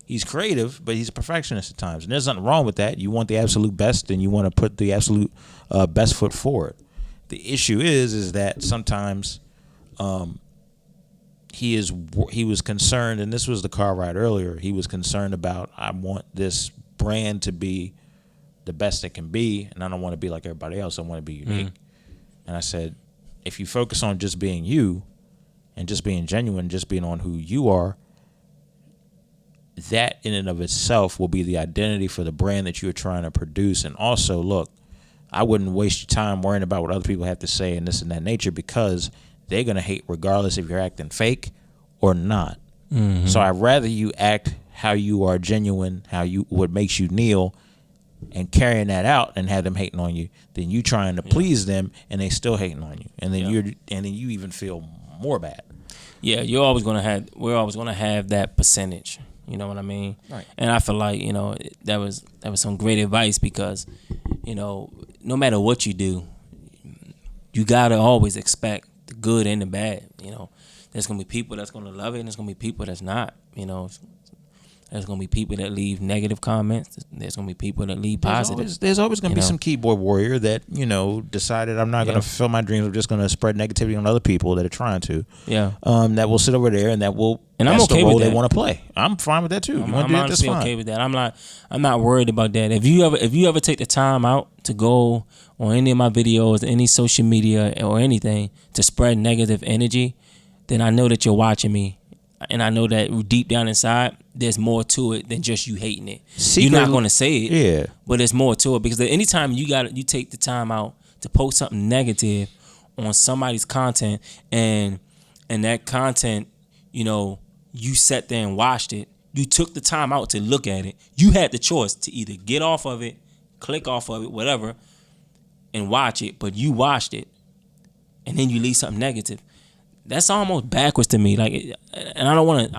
he's creative, but he's a perfectionist at times. And there's nothing wrong with that. You want the absolute best, and you want to put the absolute best foot forward. The issue is that sometimes he was concerned, and this was the car ride earlier, he was concerned about, I want this brand to be the best it can be, and I don't want to be like everybody else. I want to be unique. And I said, if you focus on just being you and just being genuine, just being on who you are, that in and of itself will be the identity for the brand that you're trying to produce. And also, look, I wouldn't waste your time worrying about what other people have to say and this and that nature, because they're going to hate regardless if you're acting fake or not. Mm-hmm. So I'd rather you act how you are genuine, what makes you Neal, and carrying that out and have them hating on you, than you trying to please them and they still hating on you, and then you even feel more bad. Yeah, we're always gonna have that percentage. You know what I mean? Right. And I feel like that was some great advice, because no matter what you do, you gotta always expect the good and the bad. There's gonna be people that's gonna love it, and there's gonna be people that's not. There's going to be people that leave negative comments. There's going to be people that leave positive. There's always going to be some keyboard warrior that, decided, I'm not going to fulfill my dreams. I'm just going to spread negativity on other people that are trying to. Yeah. That will sit over there and that will, and that's I'm okay the role with that. They want to play. I'm fine with that too. I'm honestly okay with that. I'm not worried about that. If you ever take the time out to go on any of my videos, any social media or anything to spread negative energy, then I know that you're watching me. And I know that deep down inside, there's more to it than just you hating it. You're not going to say it, but there's more to it, because anytime you take the time out to post something negative on somebody's content, and that content, you sat there and watched it, you took the time out to look at it. You had the choice to either get off of it, click off of it, whatever, and watch it, but you watched it, and then you leave something negative. That's almost backwards to me. Like, and I don't want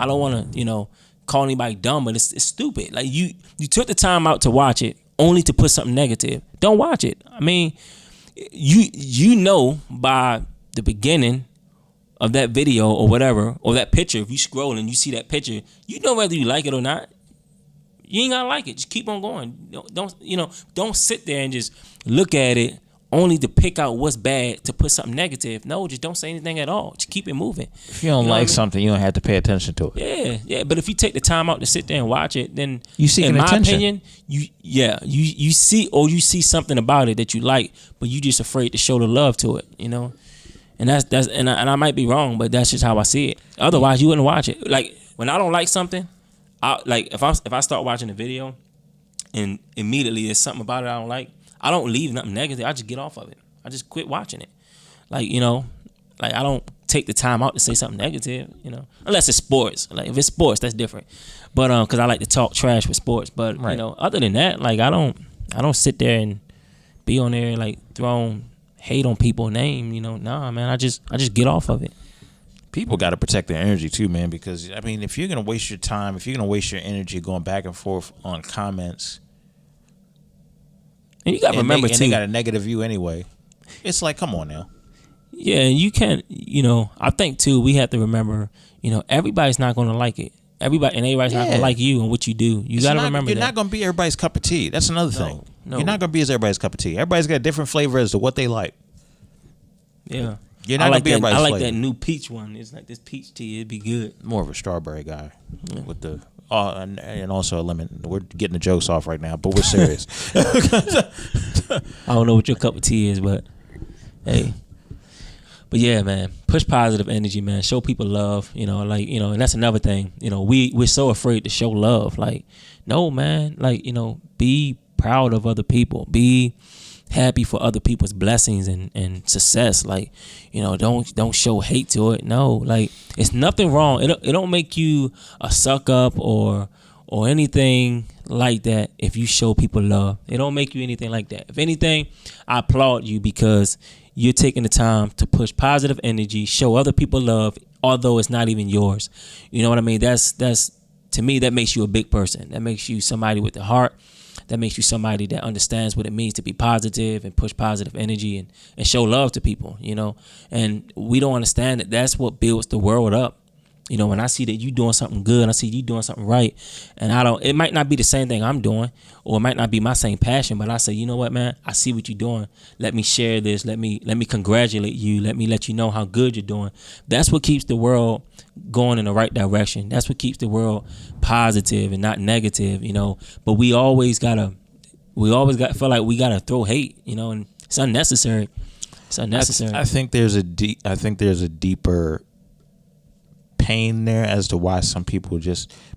to, call anybody dumb, but it's stupid. Like, you took the time out to watch it only to put something negative. Don't watch it. I mean, you by the beginning of that video or whatever, or that picture, if you scroll and you see that picture, whether you like it or not. You ain't gotta like it. Just keep on going. Don't sit there and just look at it only to pick out what's bad to put something negative. No, just don't say anything at all. Just keep it moving. If you don't like something, you don't have to pay attention to it. Yeah. But if you take the time out to sit there and watch it, then you seek in my attention. opinion, you see something about it that you like, but you just afraid to show the love to it, you know. And that's and I might be wrong, but that's just how I see it. Otherwise, you wouldn't watch it. Like when I don't like something, if I start watching a video, and immediately there's something about it I don't like, I don't leave nothing negative. I just get off of it. I just quit watching it. Like, you know, like I don't take the time out to say something negative, you know, unless it's sports. Like if it's sports, that's different. But because I like to talk trash with sports. But you know, other than that, like I don't sit there and be on there and like throwing hate on people's name. You know, nah, man. I just get off of it. People got to protect their energy too, man. Because I mean, if you're gonna waste your time, if you're gonna waste your energy going back and forth on comments. And you got to remember, too. And they got a negative view anyway. It's like, come on now. Yeah, and you can't, you know, I think, too, we have to remember, you know, everybody's not going to like it. Everybody's not going to like you and what you do. You got to remember that. You're not going to be everybody's cup of tea. That's another thing. No. You're not going to be everybody's cup of tea. Everybody's got a different flavor as to what they like. Yeah. You're not going to be everybody's flavor. I like that new peach one. It's like this peach tea. It'd be good. More of a strawberry guy with the... and also a lemon. We're getting the jokes off right now, but we're serious. I don't know what your cup of tea is, but hey. But yeah, man, push positive energy, man. Show people love, you know, like, you know, and that's another thing. You know, we're so afraid to show love. Like, no, man, like, you know, be proud of other people. Be happy for other people's blessings and success. Like, you know, don't show hate to it. No, like it's nothing wrong. It don't make you a suck up or anything like that if you show people love. It don't make you anything like that. If anything, I applaud you because you're taking the time to push positive energy, show other people love, although it's not even yours. You know what I mean? That's to me, that makes you a big person. That makes you somebody with the heart. That makes you somebody that understands what it means to be positive and push positive energy and show love to people, you know. And we don't understand that that's what builds the world up. You know, when I see that you doing something good, I see you doing something right, and it might not be the same thing I'm doing, or it might not be my same passion, but I say, you know what, man, I see what you're doing. Let me share this. Let me congratulate you. Let me let you know how good you're doing. That's what keeps the world going in the right direction. That's what keeps the world positive and not negative, you know. But we always feel like we gotta throw hate, you know, and it's unnecessary. It's unnecessary. I think there's a deeper pain there as to why some people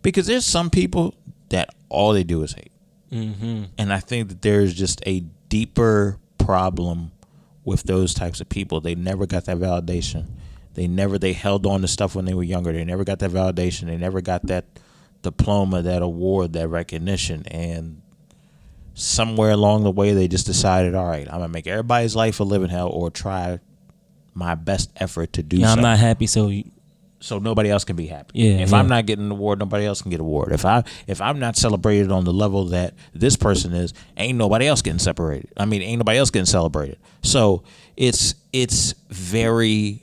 because there's some people that all they do is hate. Mm-hmm. And I think that there's just a deeper problem with those types of people. They never got that validation. They held on to stuff when they were younger. They never got that validation. They never got that diploma, that award, that recognition. And somewhere along the way, they just decided, all right, I'm going to make everybody's life a living hell or try my best effort to do something. I'm not happy, so nobody else can be happy. Yeah, if I'm not getting an award, nobody else can get an award. If I'm not celebrated on the level that this person is, ain't nobody else getting separated. I mean, ain't nobody else getting celebrated. So it's because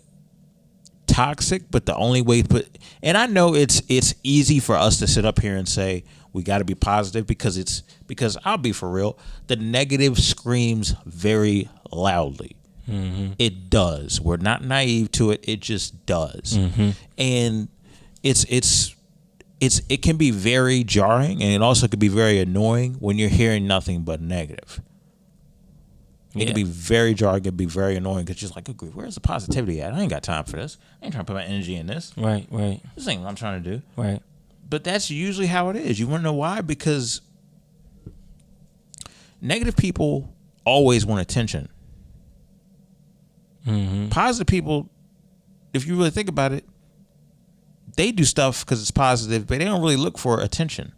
toxic, but the only way to put, and I know it's easy for us to sit up here and say we got to be positive because I'll be for real, the negative screams very loudly. Mm-hmm. It does. We're not naive to it. It just does. Mm-hmm. And it can be very jarring, and it also can be very annoying when you're hearing nothing but negative. It can be very jarring. It can be very annoying because you're just like, oh, where's the positivity at? I ain't got time for this. I ain't trying to put my energy in this. Right. This ain't what I'm trying to do. Right. But that's usually how it is. You want to know why? Because negative people always want attention. Mm-hmm. Positive people, if you really think about it, they do stuff because it's positive, but they don't really look for attention.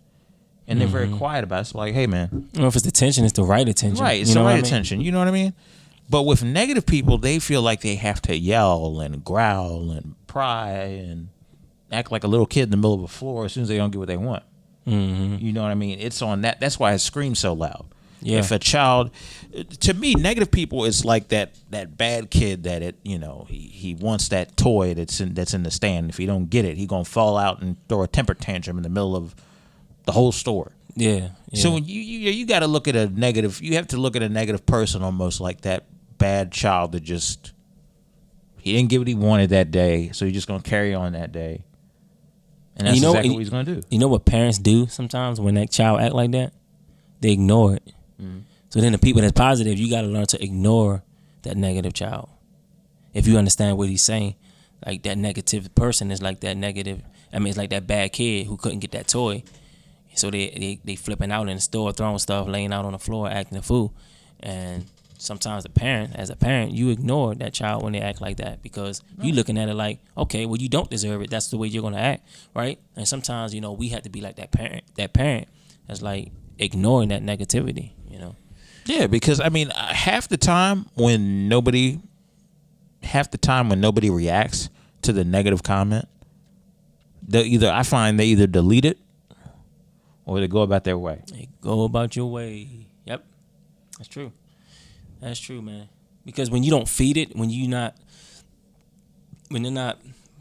And they're very quiet about it. It's like, hey, man. I don't know if it's attention, it's the right attention. Right, it's the right attention. You know what I mean? But with negative people, they feel like they have to yell and growl and pry and act like a little kid in the middle of a floor as soon as they don't get what they want. Mm-hmm. You know what I mean? It's on that. That's why it screams so loud. Yeah. If a child, to me, negative people is like that bad kid that he wants that toy that's in the stand. If he don't get it, he gonna fall out and throw a temper tantrum in the middle of the whole store. Yeah. So when you got to look at a negative, you have to look at a negative person almost like that bad child that just he didn't get what he wanted that day, so he's just gonna carry on that day. And that's exactly what he's gonna do. You know what parents do sometimes when that child act like that? They ignore it. Mm-hmm. So then the people that's positive, you got to learn to ignore that negative child. If you understand what he's saying, like that negative person is like that negative. I mean, it's like that bad kid who couldn't get that toy, so they flipping out in the store, throwing stuff, laying out on the floor, acting a fool. And sometimes as a parent, you ignore that child when they act like that because you looking at it like, okay, well, you don't deserve it. That's the way you're gonna act, right? And sometimes, we have to be like that parent. That parent that's like ignoring that negativity, Yeah, because I mean, half the time when nobody reacts to the negative comment, I find they either delete it or they go about their way. They go about your way. Yep, that's true. That's true, man. Because when you don't feed it, when you're not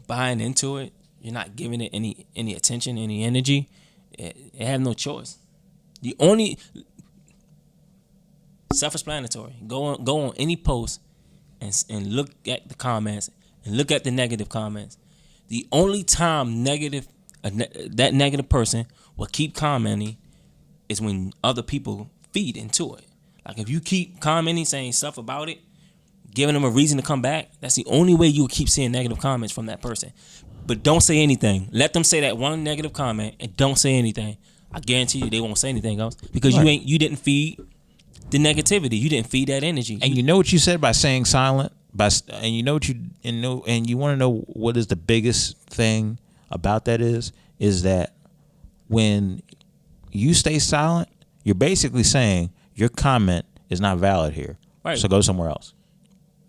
buying into it, you're not giving it any attention, any energy. It have no choice. The only self-explanatory. Go on any post and look at the comments and look at the negative comments. The only time that negative person will keep commenting is when other people feed into it. Like if you keep commenting, saying stuff about it, giving them a reason to come back, that's the only way you'll keep seeing negative comments from that person. But don't say anything. Let them say that one negative comment and don't say anything. I guarantee you they won't say anything else because you didn't feed the negativity. You didn't feed that energy. And you know what you said by saying silent, and you know what and you want to know what is the biggest thing about that is that when you stay silent, you're basically saying your comment is not valid here. Right. So go somewhere else.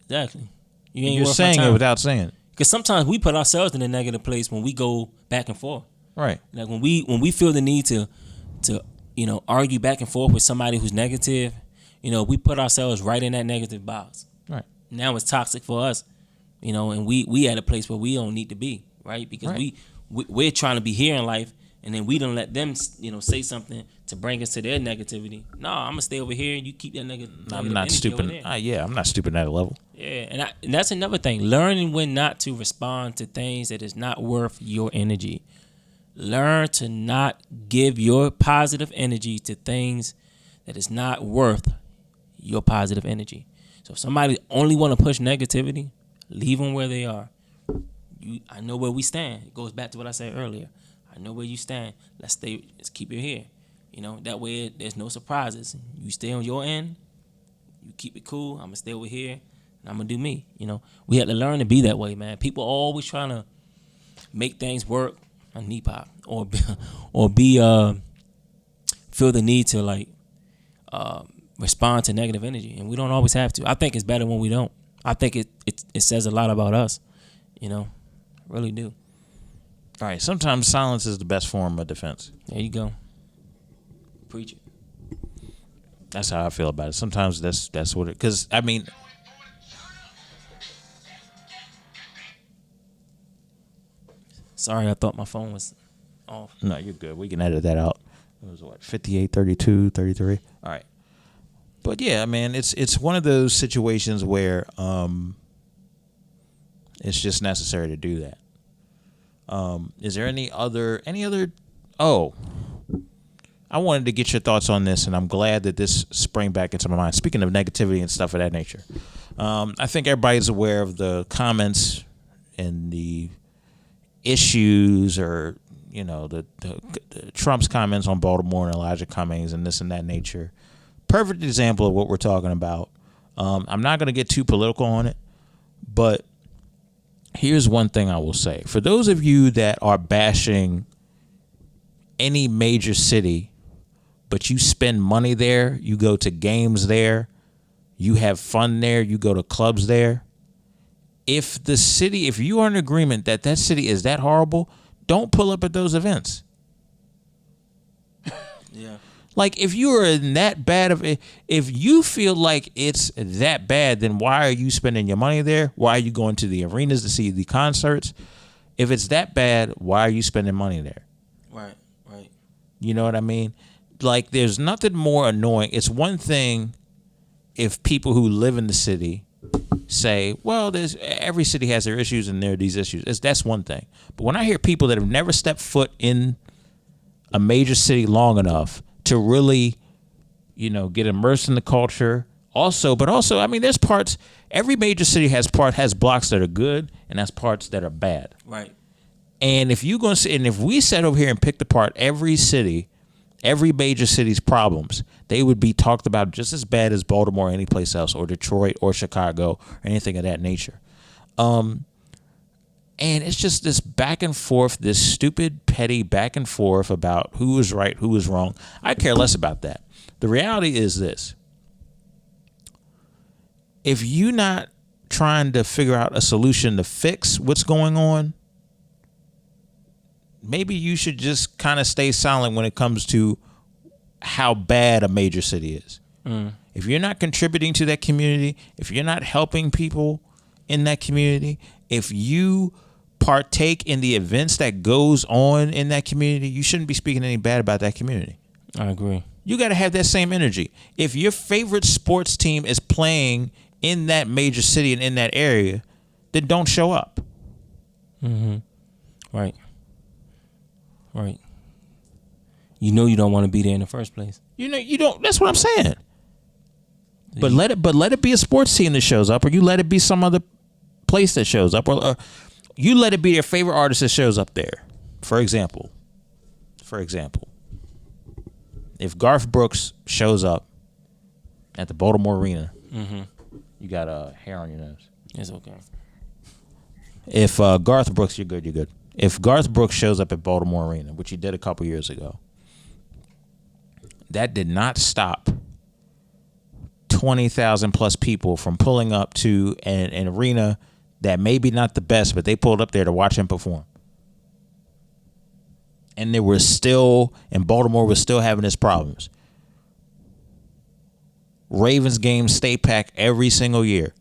Exactly. You're saying it without saying it. Because sometimes we put ourselves in a negative place when we go back and forth. Right. Like when we feel the need to argue back and forth with somebody who's negative, we put ourselves right in that negative box. Right. Now it's toxic for us, and we at a place where we don't need to be, right? Because we're trying to be here in life, and then we don't let them, say something to bring us to their negativity. No, I'm gonna stay over here, and you keep that negative. I'm not stupid. I'm not stupid at a level. Yeah, and that's another thing. Learning when not to respond to things that is not worth your energy. Learn to not give your positive energy to things that is not worth your positive energy. So if somebody only want to push negativity, leave them where they are. I know where we stand. It goes back to what I said earlier. I know where you stand. Let's keep it here. That way there's no surprises. You stay on your end. You keep it cool. I'm going to stay over here, and I'm going to do me. We have to learn to be that way, man. People are always trying to make things work. A knee pop or feel the need to respond to negative energy, and we don't always have to. I think it's better when we don't. I think it says a lot about us, really do. All right, sometimes silence is the best form of defense. There you go. Preach it. That's how I feel about it. Sometimes that's what it. Because I mean. Sorry, I thought my phone was off. No, you're good. We can edit that out. It was 58, 32, 33. All right. But yeah, man, it's one of those situations where it's just necessary to do that. Is there any other I wanted to get your thoughts on this, and I'm glad that this sprang back into my mind. Speaking of negativity and stuff of that nature. I think everybody's aware of the comments and the issues or the Trump's comments on Baltimore and Elijah Cummings and this and that nature. Perfect example of what we're talking about. I'm not going to get too political on it, but here's one thing I will say. For those of you that are bashing any major city, but you spend money there, you go to games there, you have fun there, you go to clubs there, if you are in agreement that city is that horrible, don't pull up at those events. Yeah. Like if you are in that bad if you feel like it's that bad, then why are you spending your money there? Why are you going to the arenas to see the concerts? If it's that bad, why are you spending money there? Right. You know what I mean? Like there's nothing more annoying. It's one thing if people who live in the city say, well, every city has their issues and there are these issues. That's one thing. But when I hear people that have never stepped foot in a major city long enough to really, get immersed in the culture, but also, I mean, there's parts. Every major city has blocks that are good and has parts that are bad. Right. And if we sat over here and picked apart every major city's problems, they would be talked about just as bad as Baltimore or any place else, or Detroit or Chicago or anything of that nature. And it's just this back and forth, this stupid, petty back and forth about who is right, who is wrong. I care less about that. The reality is this. If you're not trying to figure out a solution to fix what's going on, maybe you should just kind of stay silent when it comes to how bad a major city is. If you're not contributing to that community, if you're not helping people in that community, if you partake in the events that goes on in that community, you shouldn't be speaking any bad about that community. I agree. You got to have that same energy. If your favorite sports team is playing in that major city and in that area, then don't show up. Right. You don't want to be there in the first place. You don't. That's what I'm saying. But let it be a sports team that shows up, or you let it be some other place that shows up, or you let it be your favorite artist that shows up there. For example, if Garth Brooks shows up at the Baltimore Arena, you got hair on your nose. It's okay. If Garth Brooks, you're good. If Garth Brooks shows up at Baltimore Arena, which he did a couple years ago, that did not stop 20,000 plus people from pulling up to an arena that maybe not the best, but they pulled up there to watch him perform. And Baltimore was still having its problems. Ravens games stay packed every single year.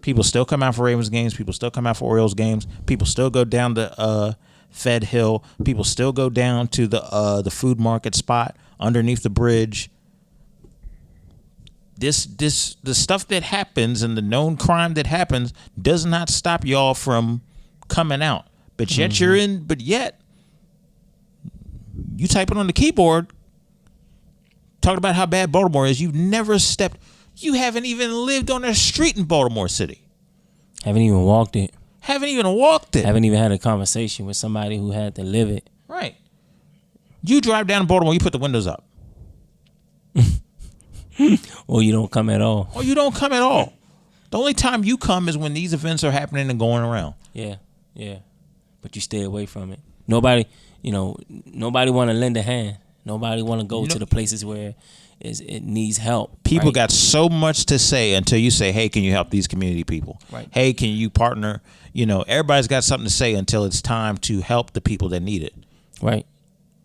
People still come out for Ravens games. People still come out for Orioles games. People still go down to Fed Hill. People still go down to the food market spot underneath the bridge. The stuff that happens and the known crime that happens does not stop y'all from coming out. But yet you typing on the keyboard, talking about how bad Baltimore is. You haven't even lived on a street in Baltimore City. Haven't even walked it. Haven't even had a conversation with somebody who had to live it. Right. You drive down to Baltimore, you put the windows up. Or you don't come at all. The only time you come is when these events are happening and going around. Yeah. But you stay away from it. Nobody want to lend a hand. Nobody want to go to the places where it needs help. People got so much to say until you say, hey, can you help these community people? Right. Hey, can you partner? Everybody's got something to say until it's time to help the people that need it. Right.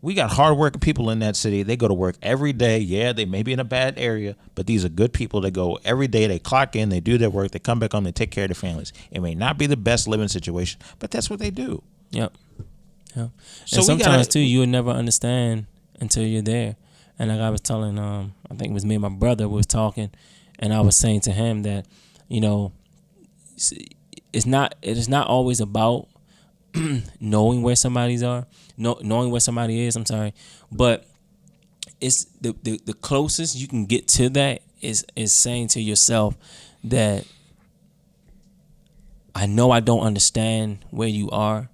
We got hardworking people in that city. They go to work every day. Yeah, they may be in a bad area, but these are good people. They go every day. They clock in. They do their work. They come back home. They take care of their families. It may not be the best living situation, but that's what they do. Yep. So and sometimes too, you would never understand until you're there. And like I was telling, I think it was me and my brother was talking, and I was saying to him that, it is not always about knowing where somebody is. I'm sorry, but it's the closest you can get to that is saying to yourself that I know I don't understand where you are,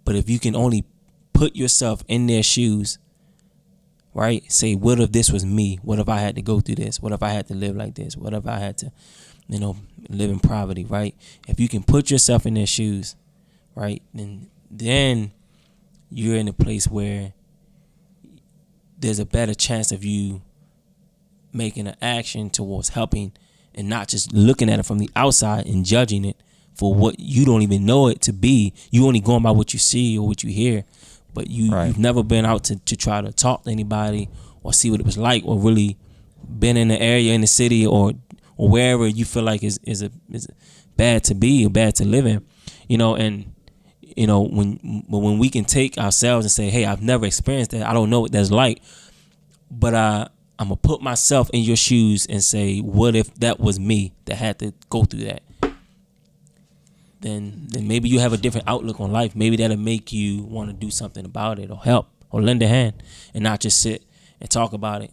but if you can only put yourself in their shoes, right? Say, what if this was me? What if I had to go through this? What if I had to live like this? What if I had to, live in poverty, right? If you can put yourself in their shoes, right, then you're in a place where there's a better chance of you making an action towards helping and not just looking at it from the outside and judging it for what you don't even know it to be. You only going by what you see or what you hear, but you've never been out to try to talk to anybody or see what it was like, or really been in the area in the city or wherever you feel like is bad to be or bad to live in, when we can take ourselves and say, hey, I've never experienced that. I don't know what that's like, but I'm gonna put myself in your shoes and say, what if that was me that had to go through that? Then maybe you have a different outlook on life. Maybe that'll make you want to do something about it or help or lend a hand and not just sit and talk about it,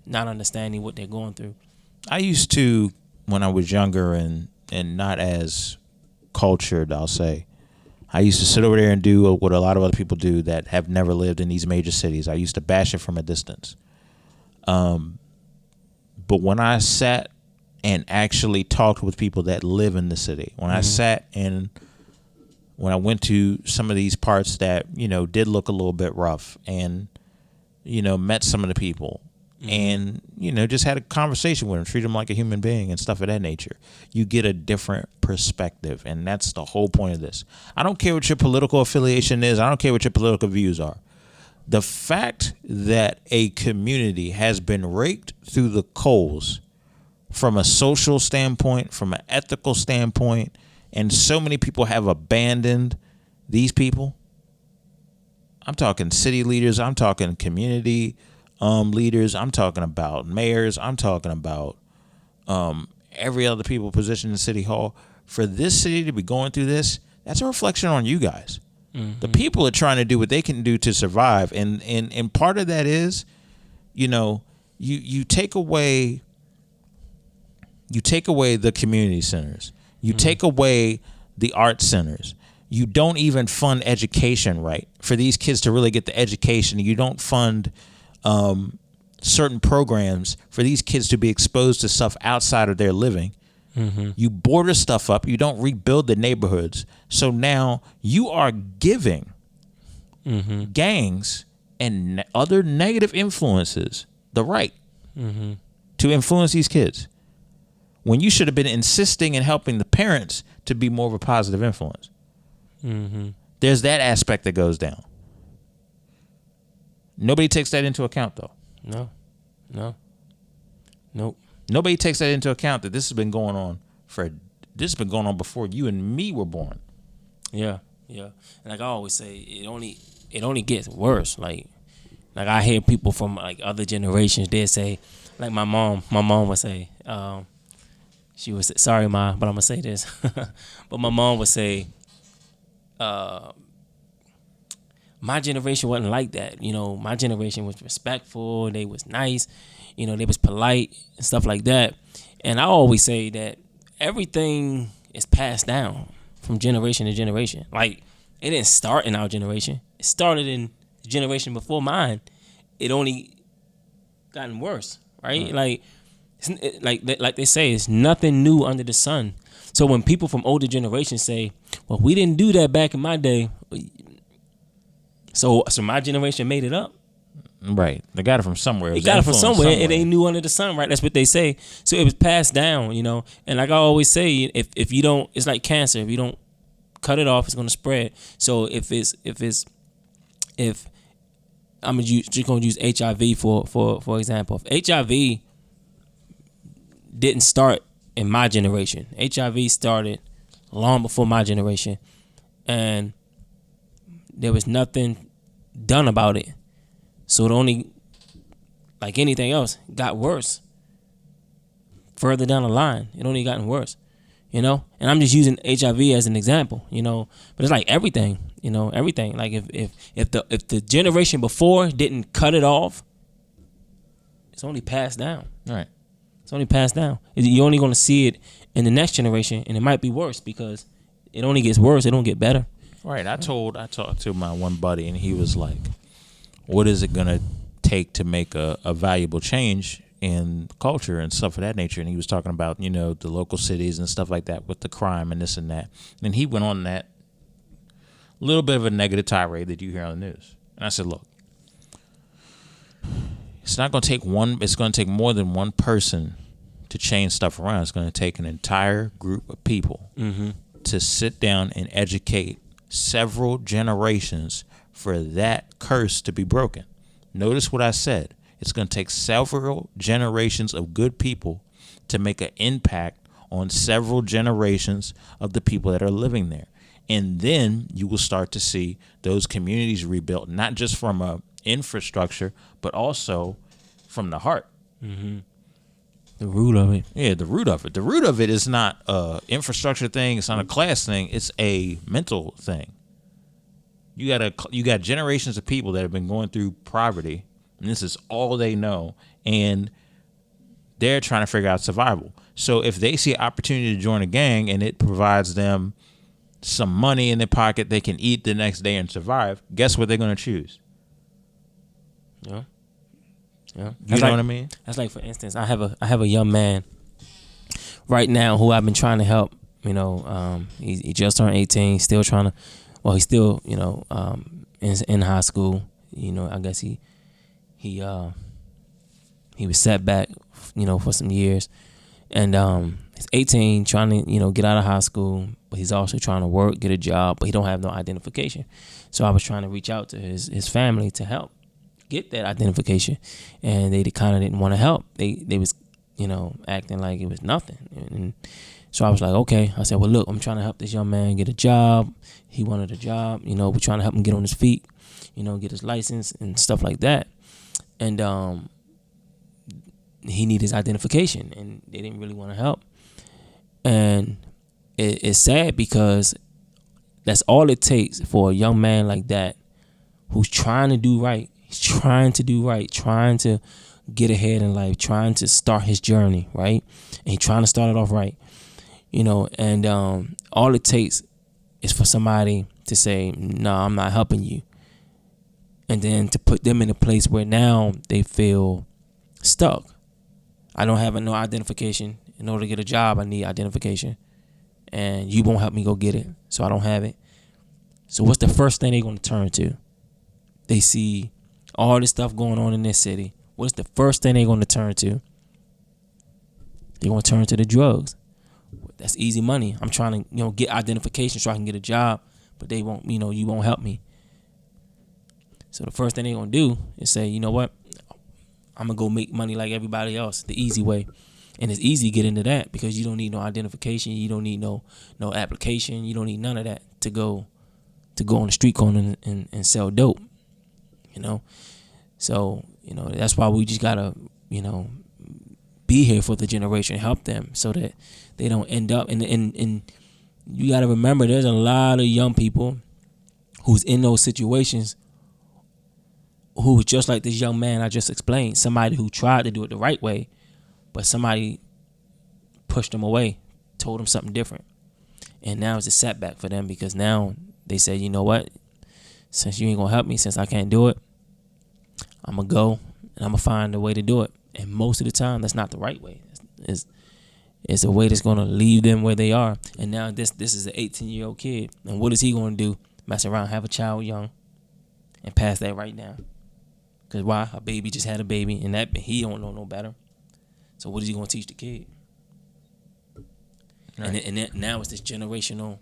not understanding what they're going through. I used to, when I was younger and not as cultured, I'll say, I used to sit over there and do what a lot of other people do that have never lived in these major cities. I used to bash it from a distance. But when I sat and actually talked with people that live in the city, when I sat and when I went to some of these parts that, did look a little bit rough and, met some of the people and, just had a conversation with them, treat them like a human being and stuff of that nature, you get a different perspective. And that's the whole point of this. I don't care what your political affiliation is. I don't care what your political views are. The fact that a community has been raked through the coals from a social standpoint, from an ethical standpoint, and so many people have abandoned these people. I'm talking city leaders. I'm talking community leaders. I'm talking about mayors. I'm talking about every other people positioned in City Hall. For this city to be going through this, that's a reflection on you guys. The people are trying to do what they can do to survive. And part of that is, you take away the community centers. You take away the art centers. You don't even fund education right for these kids to really get the education. You don't fund certain programs for these kids to be exposed to stuff outside of their living. You border stuff up. You don't rebuild the neighborhoods. So now you are giving gangs and other negative influences the right to influence these kids, when you should have been insisting and helping the parents to be more of a positive influence. There's that aspect that goes down. Nobody takes that into account, though. Nope. Nobody takes that into account, that this has been going on before you and me were born. Yeah. And like I always say, it only gets worse. Like I hear people from like other generations, they say, like my mom would say, she would say, sorry, Ma, but I'm gonna say this. But my mom would say, my generation wasn't like that. My generation was respectful, they was nice, they was polite and stuff like that. And I always say that everything is passed down from generation to generation. Like, it didn't start in our generation. It started in the generation before mine. It only gotten worse, right? Like they say, it's nothing new under the sun. So when people from older generations say, well, we didn't do that back in my day, so my generation made it up. Right. They got it from somewhere. They got it from somewhere. It ain't new under the sun, right? That's what they say. So it was passed down, And like I always say, if you don't, it's like cancer. If you don't cut it off, it's gonna spread. So if I'm just gonna use HIV for example. If HIV didn't start in my generation, HIV started long before my generation, and there was nothing done about it. So it only, like anything else, got worse. Further down the line, it only gotten worse, And I'm just using HIV as an example, But it's like everything, everything. Like if the generation before didn't cut it off, it's only passed down. Right. It's only passed down. You're only going to see it in the next generation, and it might be worse because it only gets worse. It don't get better. Right. I talked to my one buddy, and he was like, what is it going to take to make a valuable change in culture and stuff of that nature? And he was talking about, the local cities and stuff like that with the crime and this and that. And he went on that little bit of a negative tirade that you hear on the news. And I said, look, it's not going to take it's going to take more than one person to change stuff around. It's going to take an entire group of people to sit down and educate several generations for that curse to be broken. Notice what I said. It's going to take several generations of good people to make an impact on several generations of the people that are living there. And then you will start to see those communities rebuilt, not just from a infrastructure, but also from the heart. The root of it. Yeah, the root of it. The root of it is not a infrastructure thing. It's not a class thing. It's a mental thing. You got generations of people that have been going through poverty, and this is all they know, and they're trying to figure out survival. So if they see an opportunity to join a gang and it provides them some money in their pocket, they can eat the next day and survive. Guess what they're going to choose? Yeah. Yeah. You know what I mean? That's like, for instance, I have a young man right now who I've been trying to help. You know, he just turned 18, still trying to. Well, he's still, you know, in high school. You know, I guess he was set back, you know, for some years, and he's 18, trying to, you know, get out of high school, but he's also trying to work, get a job, but he don't have no identification. So I was trying to reach out to his family to help get that identification, and they kind of didn't want to help. They was, you know, acting like it was nothing. And so I was like, okay. I said, well, look, I'm trying to help this young man get a job. He wanted a job. You know, we're trying to help him get on his feet, you know, get his license and stuff like that. And he needed his identification, and they didn't really want to help. And it's sad because that's all it takes for a young man like that who's trying to do right. He's trying to do right, trying to get ahead in life, trying to start his journey, right? And he's trying to start it off right, you know, and all it takes is for somebody to say, no, I'm not helping you. And then to put them in a place where now they feel stuck. I don't have no identification. In order to get a job, I need identification. And you won't help me go get it, so I don't have it. So what's the first thing they're going to turn to? They see all this stuff going on in this city. What's the first thing they're going to turn to? They're going to turn to the drugs. That's easy money. I'm trying to, you know, get identification so I can get a job, but they won't, you know, you won't help me. So the first thing they're going to do is say, you know what? I'm going to go make money like everybody else, the easy way. And it's easy to get into that because you don't need no identification. You don't need no application. You don't need none of that to go on the street corner and sell dope, you know? So, you know, that's why we just got to, you know, be here for the generation, help them so that they don't end up. And you got to remember there's a lot of young people who's in those situations who was just like this young man I just explained, somebody who tried to do it the right way, but somebody pushed them away, told them something different. And now it's a setback for them because now they say, you know what, since you ain't going to help me, since I can't do it, I'm going to go and I'm going to find a way to do it. And most of the time, that's not the right way. It's a way that's going to leave them where they are. And now this is an 18-year-old kid. And what is he going to do? Mess around, have a child young, and pass that right now. Because why? A baby just had a baby, and that he don't know no better. So what is he going to teach the kid? Right. And now it's this generational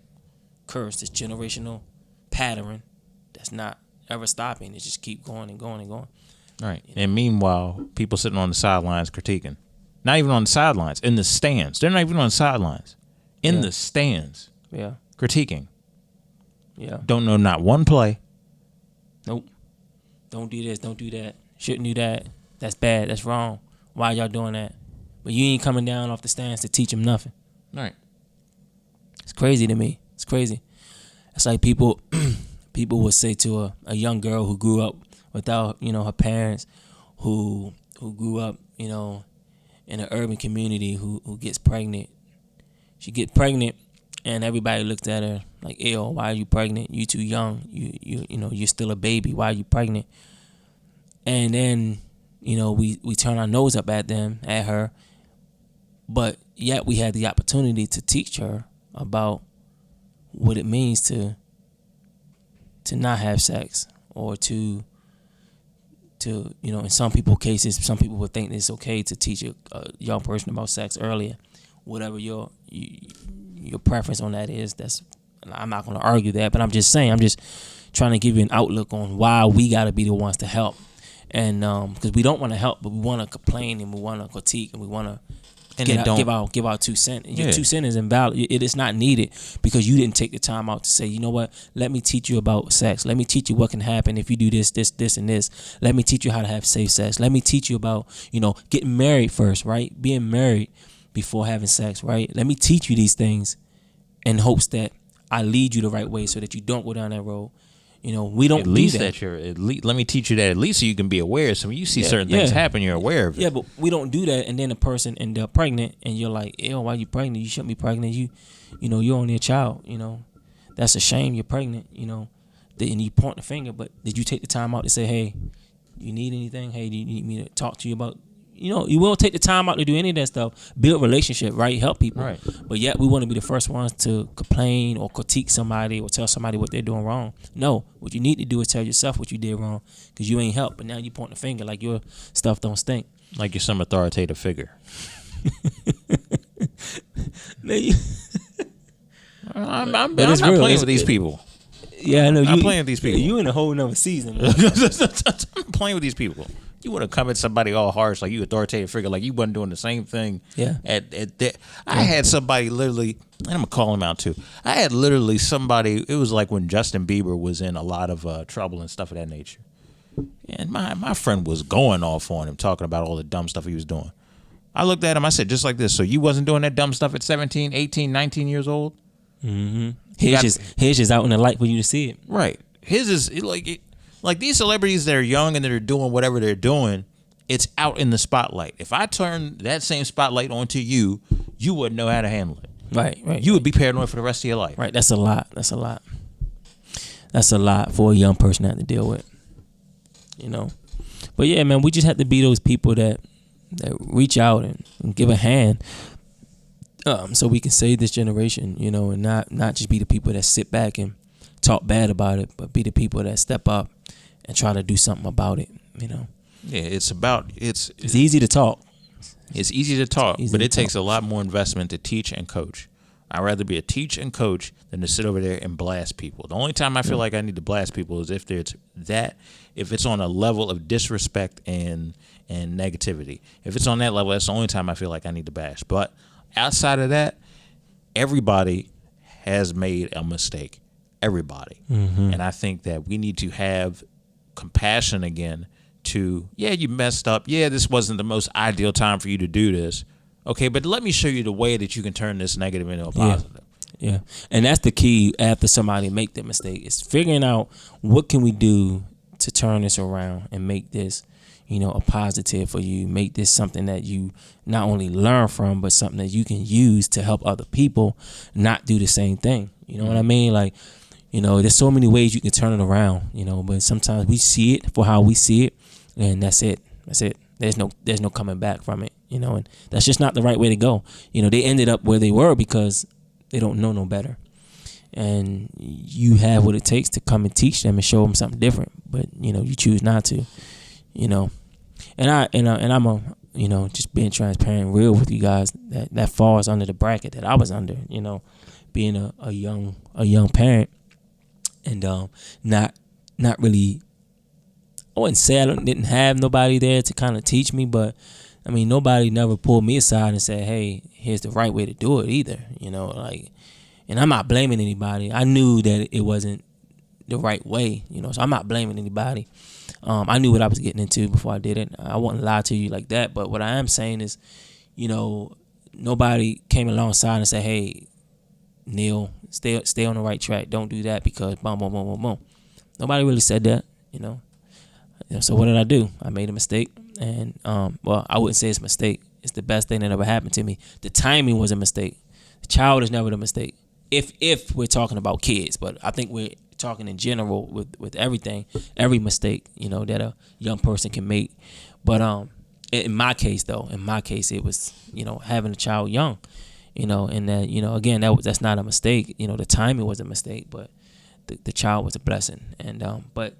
curse, this generational pattern that's not ever stopping. It just keep going and going and going. Right. You know? And meanwhile, people sitting on the sidelines critiquing. Not even on the sidelines, in the stands. They're not even on the sidelines. In the stands. Yeah. Critiquing. Yeah. Don't know not one play. Nope. Don't do this, don't do that. Shouldn't do that. That's bad, that's wrong. Why y'all doing that? But you ain't coming down off the stands to teach them nothing. Right. It's crazy to me. It's crazy. It's like people would say to a young girl who grew up without, you know, her parents, who grew up, you know, in an urban community, who gets pregnant. She get pregnant and everybody looks at her like, ew, why are you pregnant? You too young. You know, you're still a baby. Why are you pregnant? And then, you know, we turn our nose up at them, at her. But yet we had the opportunity to teach her about what it means to not have sex, or to you know, in some people's cases, some people would think it's okay to teach a young person about sex earlier. Whatever your preference on that is, I'm not going to argue that, but I'm just saying, I'm just trying to give you an outlook on why we got to be the ones to help. And because we don't want to help, but we want to complain and we want to critique and we want to And then give out 2 cents. Your 2 cents is invalid. It is not needed because you didn't take the time out to say, you know what? Let me teach you about sex. Let me teach you what can happen if you do this, and this. Let me teach you how to have safe sex. Let me teach you about, getting married first, right? Being married before having sex, right? Let me teach you these things in hopes that I lead you the right way so that you don't go down that road. We don't at least do that. Let me teach you that at least so you can be aware. So when you see certain things happen, you're aware of it. Yeah, but we don't do that, and then the person end up pregnant, and you're like, ew, why you pregnant? You shouldn't be pregnant. You're only a child. That's a shame. You're pregnant. And you point the finger, but did you take the time out to say, hey, you need anything? Hey, do you need me to talk to you about? You won't take the time out to do any of that stuff. Build relationship, right? Help people. Right. But yet we want to be the first ones to complain or critique somebody or tell somebody what they're doing wrong. No, what you need to do is tell yourself what you did wrong because you ain't helped. But now you point the finger like your stuff don't stink. Like you're some authoritative figure. I'm not playing with these people. Yeah, I know. I'm playing with these people. You in a whole nother season. I'm playing with these people. You want to come at somebody all harsh, like you authoritative figure, like you wasn't doing the same thing. Yeah. I had somebody literally, and I'm gonna call him out too. I had literally somebody. It was like when Justin Bieber was in a lot of trouble and stuff of that nature, and my friend was going off on him, talking about all the dumb stuff he was doing. I looked at him. I said, just like this. So you wasn't doing that dumb stuff at 17, 18, 19 years old? Mm-hmm. His just out in the light for you to see it. Right. His is like these celebrities that are young and that are doing whatever they're doing, it's out in the spotlight. If I turn that same spotlight onto you, you wouldn't know how to handle it. Right. You would be paranoid for the rest of your life. Right. That's a lot. That's a lot for a young person to have to deal with. But yeah, man, we just have to be those people that reach out and give a hand. So we can save this generation, and not just be the people that sit back and talk bad about it, but be the people that step up and try to do something about it. Yeah, it's easy to talk. It's easy to talk, but it takes a lot more investment to teach and coach. I'd rather be a teach and coach than to sit over there and blast people. The only time I feel like I need to blast people is if it's on a level of disrespect and negativity. If it's on that level, that's the only time I feel like I need to bash. But outside of that, everybody has made a mistake. Everybody. Mm-hmm. And I think that we need to have compassion again to, you messed up. Yeah, this wasn't the most ideal time for you to do this. Okay, but let me show you the way that you can turn this negative into a positive. Yeah. And that's the key after somebody make that mistake is figuring out what can we do to turn this around and make this, a positive for you. Make this something that you not only learn from, but something that you can use to help other people not do the same thing. You know what I mean? Like, there's so many ways you can turn it around, but sometimes we see it for how we see it, and that's it. There's no coming back from it, and that's just not the right way to go. They ended up where they were because they don't know no better. And you have what it takes to come and teach them and show them something different, but you choose not to, And I'm just being transparent, real with you guys. That falls under the bracket that I was under, being a young parent. And not really, I wouldn't say I didn't have nobody there to kind of teach me, but I mean, nobody never pulled me aside and said, hey, here's the right way to do it either, and I'm not blaming anybody. I knew that it wasn't the right way, so I'm not blaming anybody. I knew what I was getting into before I did it. I wouldn't lie to you like that, but what I am saying is, nobody came alongside and said, hey, Neal, stay on the right track. Don't do that because boom, boom, boom, boom, boom. Nobody really said that, So what did I do? I made a mistake, and I wouldn't say it's a mistake. It's the best thing that ever happened to me. The timing was a mistake. The child is never the mistake. If we're talking about kids, but I think we're talking in general with everything, every mistake, that a young person can make. But in my case, it was, having a child young. And that, again, that's not a mistake. The timing was a mistake, but the child was a blessing. And but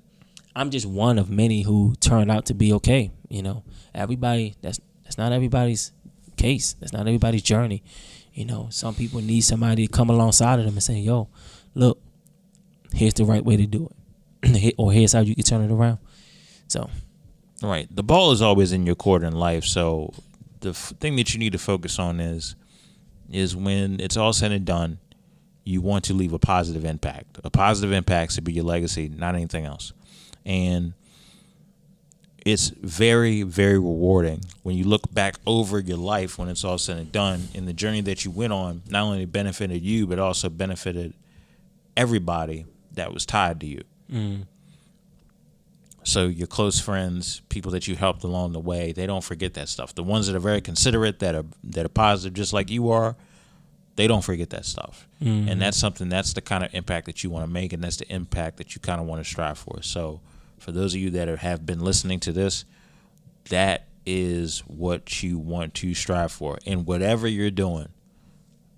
I'm just one of many who turned out to be okay. Everybody, that's not everybody's case. That's not everybody's journey. Some people need somebody to come alongside of them and say, yo, look, here's the right way to do it. Or here's how you can turn it around. So. Right. The ball is always in your court in life, so thing that you need to focus on is when it's all said and done, you want to leave a positive impact. A positive impact should be your legacy, not anything else. And it's very, very rewarding when you look back over your life when it's all said and done, and the journey that you went on not only benefited you, but also benefited everybody that was tied to you. So your close friends, people that you helped along the way, they don't forget that stuff. The ones that are very considerate, that are positive, just like you are, they don't forget that stuff. And that's the kind of impact that you want to make, and that's the impact that you kind of want to strive for. So for those of you that have been listening to this, that is what you want to strive for. And whatever you're doing,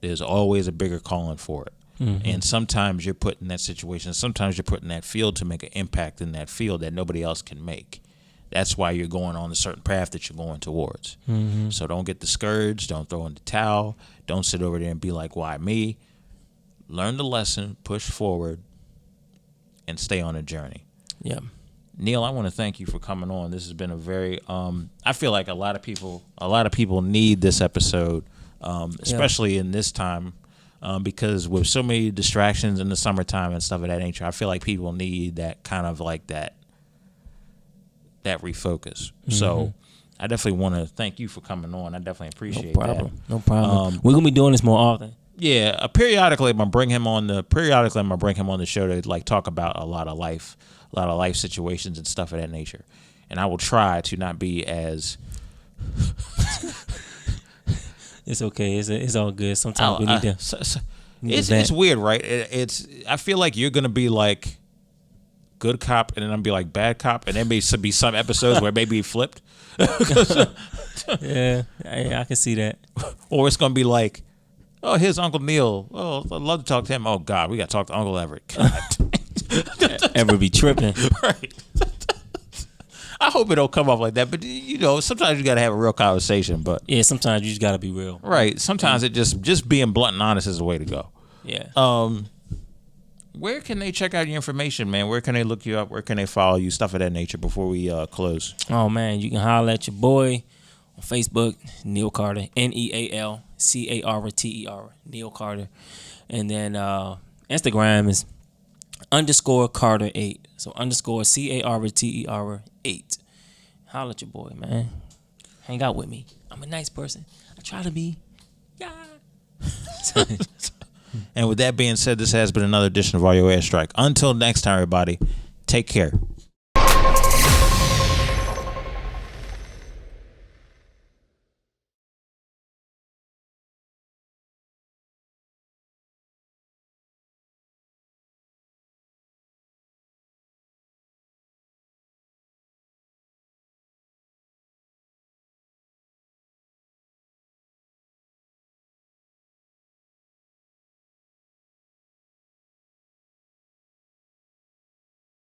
there's always a bigger calling for it. And sometimes you're put in that situation, sometimes you're put in that field to make an impact in that field that nobody else can make. That's why you're going on a certain path that you're going towards. So don't get discouraged. Don't throw in the towel. Don't sit over there and be like, why me? Learn the lesson, push forward, and stay on a journey. Yeah. Neal, I want to thank you for coming on. This has been a very, I feel like a lot of people need this episode, especially in this time, because with so many distractions in the summertime and stuff of that nature, I feel like people need that kind of like that refocus. So I definitely want to thank you for coming on. I definitely appreciate that. No problem. We're gonna be doing this more often. Yeah, periodically I'm gonna bring him on the show to like talk about a lot of life situations and stuff of that nature. And I will try to not be as It's okay. It's all good. Sometimes we need to. It's weird, right? I feel like you're gonna be like good cop, and then I'm gonna be like bad cop, and there may be some episodes where maybe flipped. Yeah, I can see that. Or it's gonna be like, oh, here's Uncle Neal. Oh, I'd love to talk to him. Oh God, we gotta talk to Uncle Everett. God. Everett be tripping. Right. I hope it don't come off like that, but sometimes you gotta have a real conversation. But yeah, sometimes you just gotta be real. Right. Sometimes it just being blunt and honest is the way to go. Yeah. Where can they check out your information, man? Where can they look you up? Where can they follow you? Stuff of that nature before we close. Oh man, you can holler at your boy on Facebook, Neal Carter, NealCarter, Neal Carter, and then Instagram is _Carter8. So _CARTER 8. Holler at your boy, man. Hang out with me. I'm a nice person. I try to be. Yeah. And with that being said, this has been another edition of Audio Airstrike. Until next time, everybody, take care.